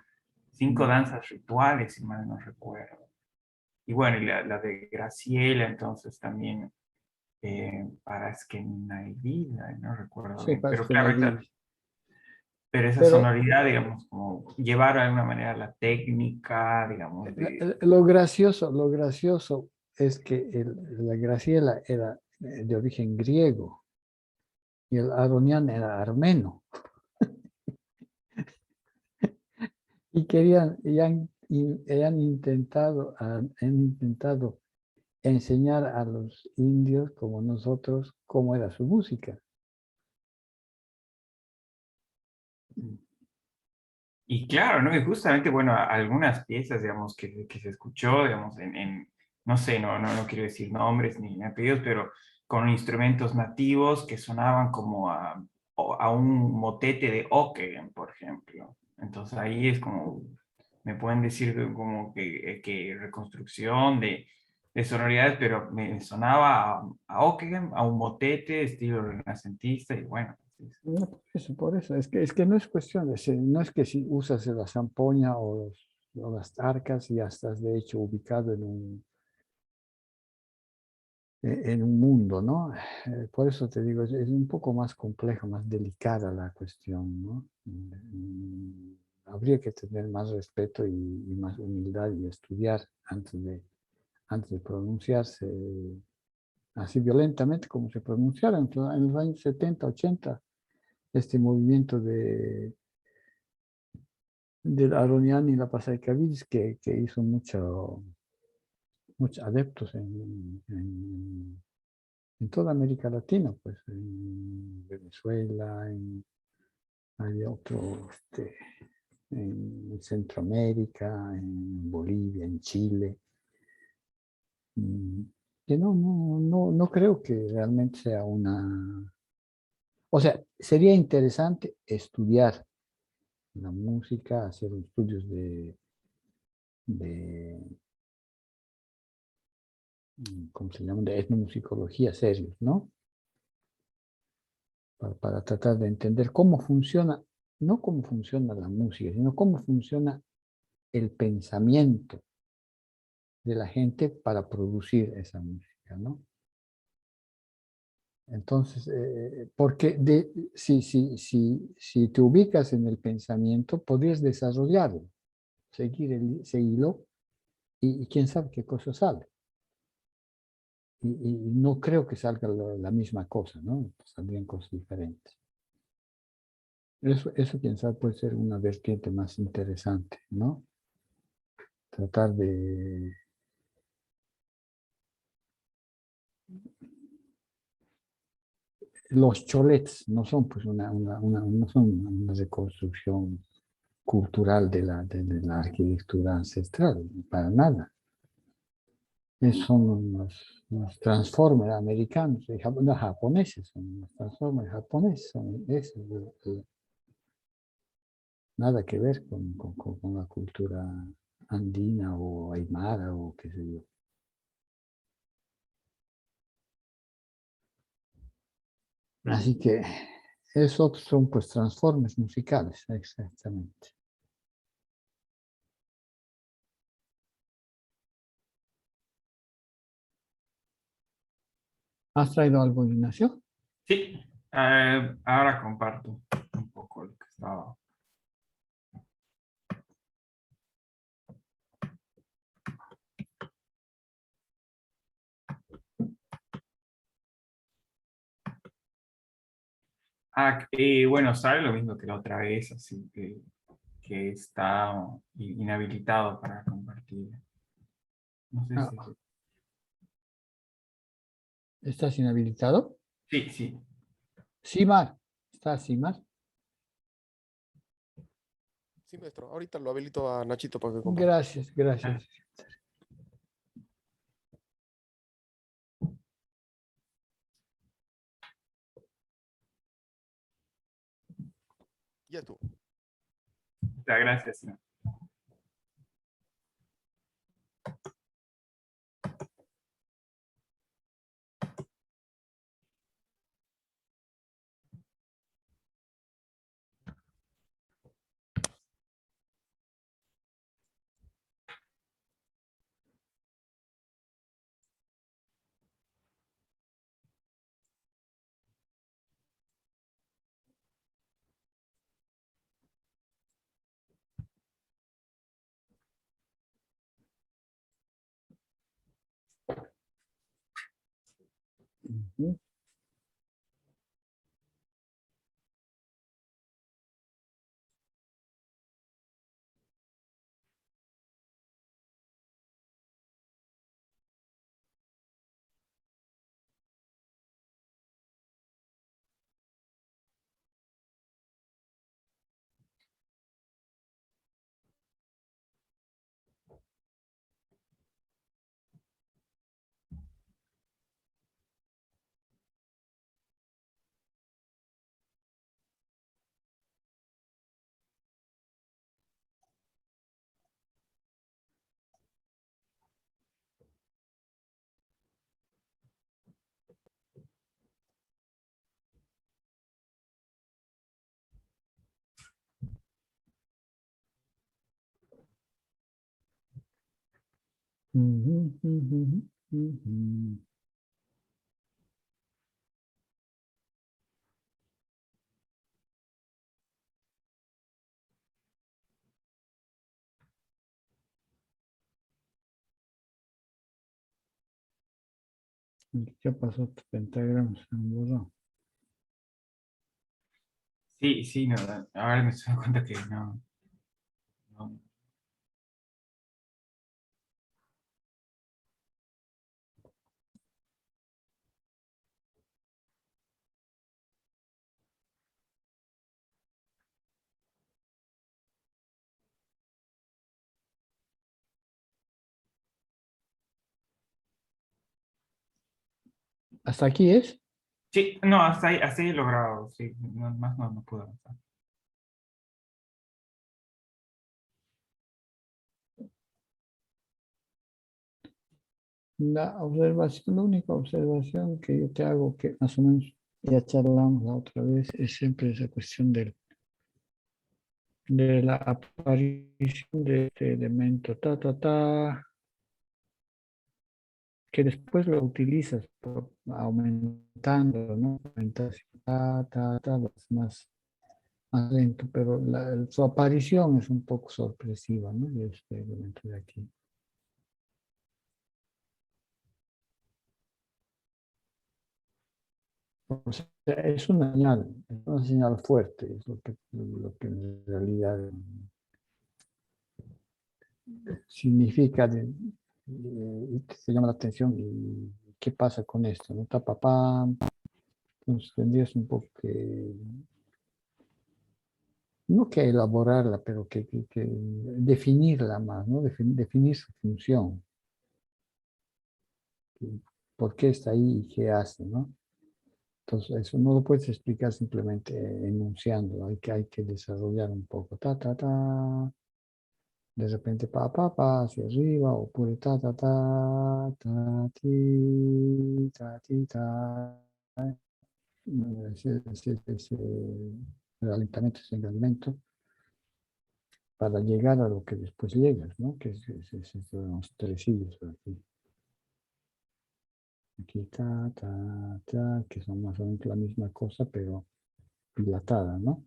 Speaker 3: 5 danzas rituales, si mal no recuerdo. Y bueno, y la de Graciela, entonces también para Esquena y Vida, no recuerdo
Speaker 2: Sí,
Speaker 3: bien,
Speaker 2: parece
Speaker 3: pero
Speaker 2: que no hay
Speaker 3: claro,
Speaker 2: vida.
Speaker 3: pero esa
Speaker 2: Pero
Speaker 3: sonoridad, digamos, como llevar de alguna manera la técnica, digamos, de...
Speaker 2: lo gracioso es que la Graciela era de origen griego y el Aronian era armeno. Y han intentado enseñar a los indios como nosotros cómo era su música.
Speaker 3: Y claro, ¿no? Y justamente, bueno, algunas piezas, digamos, que se escuchó, digamos, no sé, no quiero decir nombres ni apellidos, pero con instrumentos nativos que sonaban como a un motete de Ockeghem, por ejemplo. Entonces ahí es como, me pueden decir como que reconstrucción de sonoridades, pero me sonaba a Ockeghem, a un motete estilo renacentista, y bueno.
Speaker 2: No, por eso. Es que no es cuestión no es que si usas la zampoña o las arcas y ya estás de hecho ubicado en un mundo, ¿no? Por eso te digo, es un poco más compleja, más delicada la cuestión, ¿no? Habría que tener más respeto y más humildad y estudiar antes de pronunciarse así violentamente como se pronunciaron en los años 70, 80, este movimiento del Aronian y la Pasaicavidis que hizo muchos adeptos en toda América Latina, pues en Venezuela, hay otro en Centroamérica, en Bolivia, en Chile, mm, que no creo que realmente sea una... O sea, sería interesante estudiar la música, hacer estudios de ¿cómo se llama? De etnomusicología serios, ¿no? Para tratar de entender cómo funciona, no cómo funciona la música, sino cómo funciona el pensamiento de la gente para producir esa música, ¿no? Entonces, porque si te ubicas en el pensamiento, podrías desarrollarlo, seguir ese hilo y quién sabe qué cosa sale. y no creo que salga la misma cosa, ¿no? Saldrían cosas diferentes. Eso, quién sabe, puede ser una vertiente más interesante, ¿no? Tratar de... Los cholets no son pues no son una reconstrucción cultural de la arquitectura ancestral, para nada. Son unos transformers americanos, no, japoneses, son unos transformers japoneses, nada que ver con la cultura andina o aymara o qué sé yo. Así que esos son pues transformes musicales, exactamente. ¿Has traído algo, Ignacio?
Speaker 3: Sí, ahora comparto un poco lo que estaba. Bueno, sabe lo mismo que la otra vez, así que está inhabilitado para compartir. No sé si...
Speaker 2: ¿Estás inhabilitado?
Speaker 3: Sí, sí.
Speaker 2: Simar, ¿estás Simar?
Speaker 4: Sí, maestro. Ahorita lo habilito a Nachito para que comparta.
Speaker 2: Gracias, gracias.
Speaker 4: Ya tú.
Speaker 3: Muchas gracias. ¿No?
Speaker 2: Ujú. Ujú, ujú, ujú. ¿Qué pasó? Tu pentagrama se han borrado.
Speaker 3: Sí, sí, no, ahora me estoy dando cuenta que no.
Speaker 2: ¿Hasta aquí es?
Speaker 3: Sí, no, hasta ahí he logrado, sí, más no puedo avanzar.
Speaker 2: La única observación que yo te hago, que más o menos ya charlamos la otra vez, es siempre esa cuestión de la aparición de este elemento, que después lo utilizas aumentando, ¿no? Aumentas, vas más lento, pero su aparición es un poco sorpresiva, ¿no? De este elemento de aquí. O sea, es una señal fuerte, es lo que en realidad significa, te llama la atención y qué pasa con esto, ¿no? Ta, pa, pam. Entonces tendrías un poco que, no que elaborarla, pero que definirla más, ¿no? Definir su función, por qué está ahí y qué hace, ¿no? Entonces, eso no lo puedes explicar simplemente enunciando, hay que desarrollar un poco, ta, ta, ta, de repente pa, hacia arriba, o pure ta, ta, ta, ta, ti, ta. Ese ralentamiento, ese engrandamiento, para llegar a lo que después llegas, ¿no? Que es los tresillos aquí. Aquí, que son más o menos la misma cosa, pero dilatada, ¿no?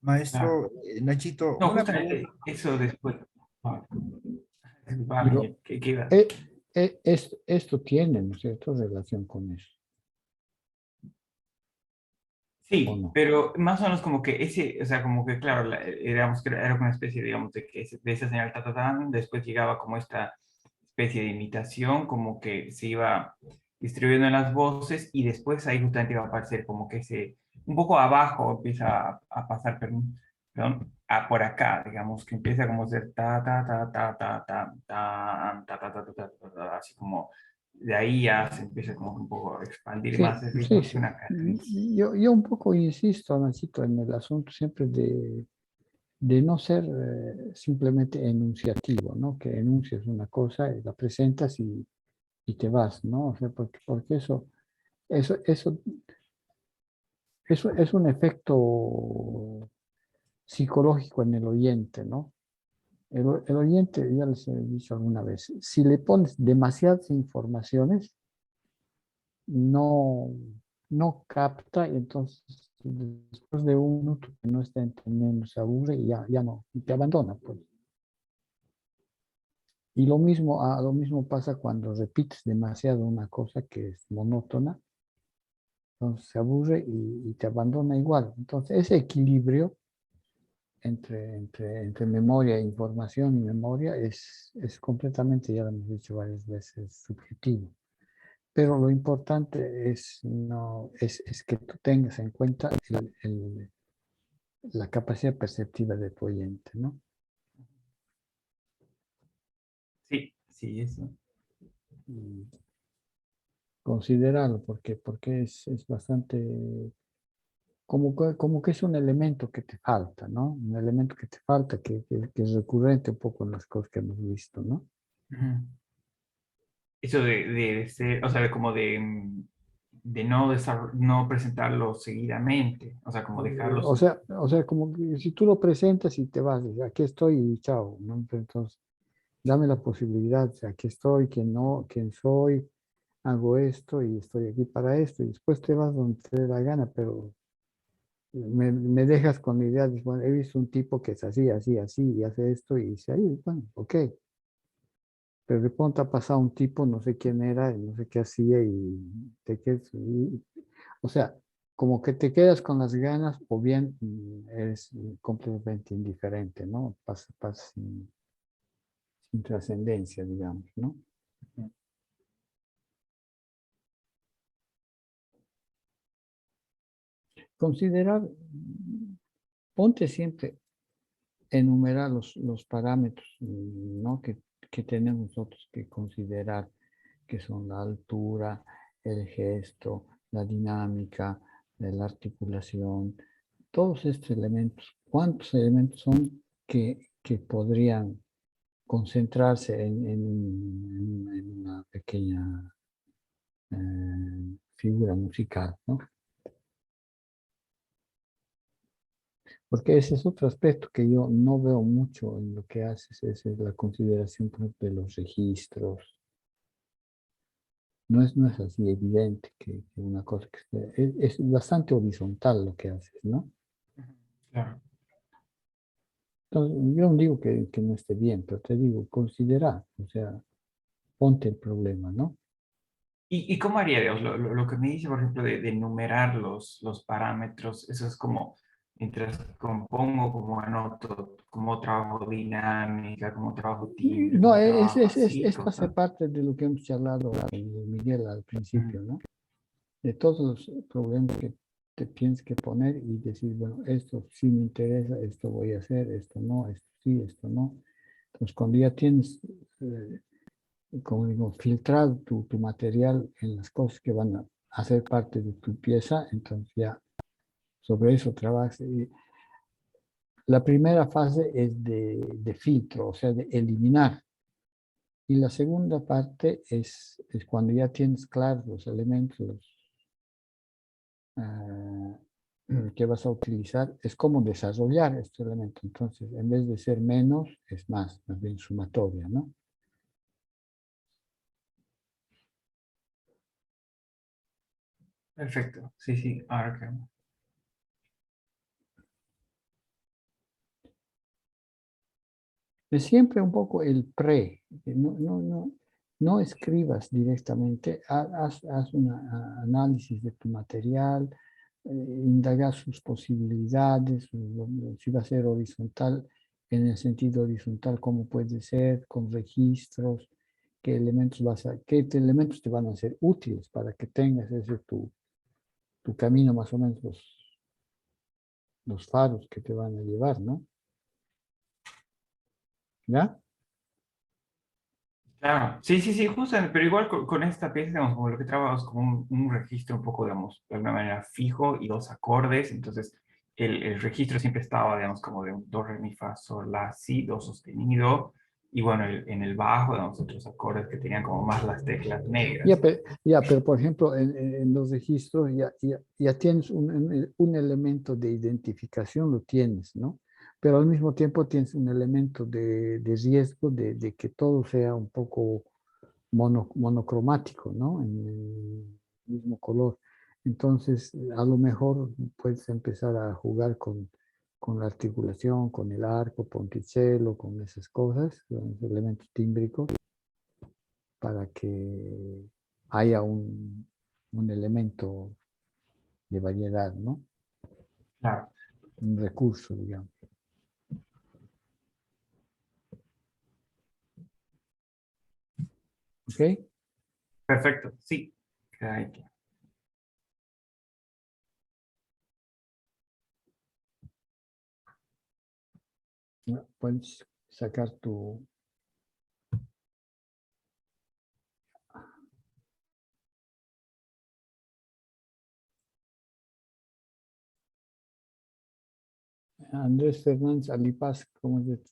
Speaker 3: Claro.
Speaker 1: Maestro Nachito,
Speaker 3: No,
Speaker 1: una pregunta.
Speaker 3: justamente eso después. Ah,
Speaker 2: Digo,
Speaker 3: discúlpame, ¿qué iba?
Speaker 2: esto tiene, ¿no es cierto?, relación con eso, ¿o
Speaker 3: Sí,
Speaker 2: no?
Speaker 3: pero más o menos como que ese, o sea, como que claro, digamos que era una especie, digamos, de que de esa señal ta, ta, tan, después llegaba como esta especie de imitación, como que se iba distribuyendo en las voces y después ahí justamente iba a aparecer como que un poco abajo empieza a pasar, perdón, por acá, digamos, que empieza como a ser ta, ta, ta, ta, ta, ta, ta, ta, ta, ta, ta, ta, ta, ta, así como de ahí ya se empieza como un poco a expandir más
Speaker 2: Sí,
Speaker 3: el ritmo
Speaker 2: sí,
Speaker 3: hacia
Speaker 2: sí.
Speaker 3: una cadencia.
Speaker 2: Yo un poco insisto, Nachito, en el asunto siempre de no ser simplemente enunciativo, ¿no? Que enuncias una cosa y la presentas y te vas, ¿no? O sea, porque eso, eso, eso es un efecto psicológico en el oyente, ¿no? El oyente, ya les he dicho alguna vez, si le pones demasiadas informaciones, no, no capta y entonces después de un minuto que no está entendiendo se aburre y ya no, y te abandona, pues. Y lo mismo pasa cuando repites demasiado una cosa que es monótona, entonces se aburre y te abandona igual. Entonces ese equilibrio entre memoria e información y memoria es completamente, ya lo hemos dicho varias veces, subjetivo. Pero lo importante es que tú tengas en cuenta la capacidad perceptiva de tu oyente, ¿no?
Speaker 3: Sí, sí, eso.
Speaker 2: Y considerarlo, porque es bastante, como que es un elemento que te falta, ¿no? Un elemento que te falta, que es recurrente un poco en las cosas que hemos visto, ¿no?
Speaker 3: Ujú. Eso de ser, o sea, de como de no, no presentarlo seguidamente, o sea, como dejarlos.
Speaker 2: O sea, como que si tú lo presentas y te vas, dices, aquí estoy y chao, ¿no? Entonces, dame la posibilidad, o sea, aquí estoy, quién no, quién soy, hago esto y estoy aquí para esto, y después te vas donde te dé la gana, pero me dejas con la idea de, bueno, he visto un tipo que es así, así, así, y hace esto y dice, ahí, bueno, ok, pero de pronto ha pasado un tipo, no sé quién era, y no sé qué hacía, y te quedas, o sea, como que te quedas con las ganas, o bien eres completamente indiferente, ¿no? Pasa sin trascendencia, digamos, ¿no? Considerar, ponte siempre enumerar los parámetros, ¿no? que tenemos nosotros que considerar, que son la altura, el gesto, la dinámica, la articulación, todos estos elementos. ¿Cuántos elementos son que podrían concentrarse en una pequeña figura musical, ¿no? Porque ese es otro aspecto que yo no veo mucho en lo que haces, es la consideración, por ejemplo, de los registros. No es así evidente que una cosa es bastante horizontal lo que haces, ¿no?
Speaker 3: Ujú. Claro.
Speaker 2: Entonces, yo no digo que no esté bien, pero te digo, considera, o sea, ponte el problema, ¿no?
Speaker 3: ¿Y cómo haría, Dios? Lo que me dice, por ejemplo, de enumerar los parámetros, eso es como, mientras compongo, como anoto, como trabajo dinámica, como trabajo timbre,
Speaker 2: No,
Speaker 3: como trabajo así,
Speaker 2: esto hace
Speaker 3: cosas.
Speaker 2: parte de lo que hemos charlado, Miguel, al principio,
Speaker 3: Ujú.
Speaker 2: ¿no? De todos los problemas que te tienes que poner y decir, bueno, esto sí me interesa, esto voy a hacer, esto no, esto sí, esto no. Entonces, cuando ya tienes, como digo, filtrado tu material en las cosas que van a hacer parte de tu pieza, entonces ya sobre eso trabajas. Y la primera fase es de filtro, o sea, de eliminar. Y la segunda parte es cuando ya tienes claros los elementos ah, que vas a utilizar, es cómo desarrollar este elemento. Entonces, en vez de ser menos, es más bien sumatoria, ¿no?
Speaker 3: Perfecto, sí, sí, ahora que...
Speaker 2: Es siempre un poco el pre, no escribas directamente, haz un análisis de tu material, indagar sus posibilidades, si va a ser horizontal, en el sentido horizontal, cómo puede ser, con registros, qué elementos te van a ser útiles para que tengas ese tu camino, más o menos los faros que te van a llevar, ¿no? ¿Ya?
Speaker 3: Claro, sí, sí, sí, justo, pero igual con esta pieza, digamos, como lo que trabajamos como un registro un poco, digamos, de alguna manera fijo y dos acordes, entonces el registro siempre estaba, digamos, como de un do, re, mi, fa, sol, la, si, do sostenido, y bueno, en el bajo, digamos, otros acordes que tenían como más las teclas negras.
Speaker 2: Pero por ejemplo, en los registros ya tienes un elemento de identificación, lo tienes, ¿no? Pero al mismo tiempo tienes un elemento de riesgo de que todo sea un poco monocromático, ¿no? En el mismo color. Entonces, a lo mejor puedes empezar a jugar con la articulación, con el arco, ponticello, con esas cosas, los elementos tímbricos, para que haya un elemento de variedad, ¿no?
Speaker 3: Claro,
Speaker 2: Un recurso, digamos. ¿Ok?
Speaker 3: perfecto, sí. Queda ahí.
Speaker 2: ¿No? Puedes sacar tu... Andrés Fernández Alipaz,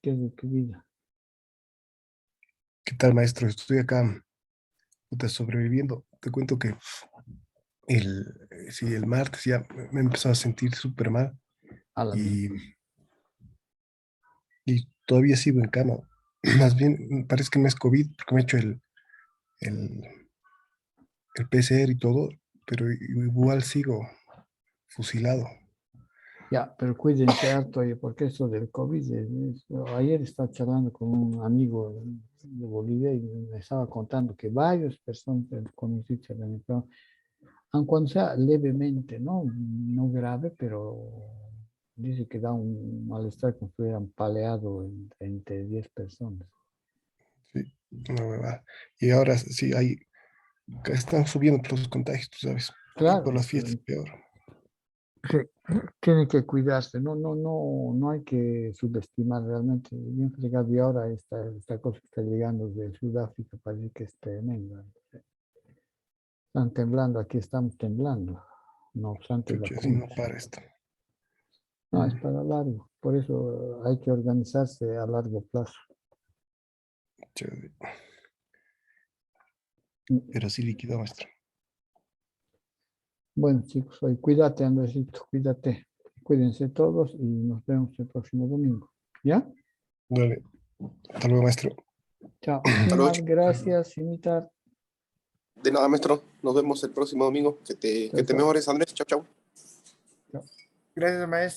Speaker 2: ¿qué es de tu vida?
Speaker 4: ¿Qué tal, maestro? Estoy acá, puta, sobreviviendo. Te cuento que sí, el martes ya me he empezado a sentir súper mal
Speaker 2: A la
Speaker 4: y,
Speaker 2: mierda.
Speaker 4: y todavía sigo en cama. Más bien, parece que no es COVID porque me he hecho el, el PCR y todo, pero igual sigo fusilado.
Speaker 2: Ya, pero cuídense harto, oye, porque eso del COVID, ayer estaba charlando con un amigo de Bolivia y me estaba contando que varias personas con un sitio de enfermo, aun cuando sea levemente, ¿no? No grave, pero dice que da un malestar como si hubieran paleado entre 10 personas.
Speaker 4: Sí, una huevada. Y ahora sí, están subiendo todos los contagios, tú sabes. Y por
Speaker 2: Claro,
Speaker 4: las fiestas peor.
Speaker 2: sí, tiene que cuidarse, no hay que subestimar realmente. Bien fregado, y ahora esta cosa que está llegando de Sudáfrica parece que es tremenda. Están temblando, aquí estamos temblando, no obstante
Speaker 4: Chucha, así no
Speaker 2: vacunas.
Speaker 4: para esto.
Speaker 2: No, es para largo, por eso hay que organizarse a largo plazo.
Speaker 4: Chucha, pero sí líquido, maestro.
Speaker 2: Bueno, chicos, hoy cuídate, Andresito, cuídate. Cuídense todos y nos vemos el próximo domingo. ¿Ya?
Speaker 4: Dale, hasta luego, maestro.
Speaker 2: Chao.
Speaker 4: Hasta luego.
Speaker 2: Simitar, gracias, Simitar.
Speaker 4: De nada, maestro. Nos vemos el próximo domingo. Que
Speaker 2: Chao,
Speaker 4: te
Speaker 2: chao.
Speaker 4: mejores, Andrés. Chao, chao.
Speaker 2: Chao.
Speaker 1: Gracias, maestro.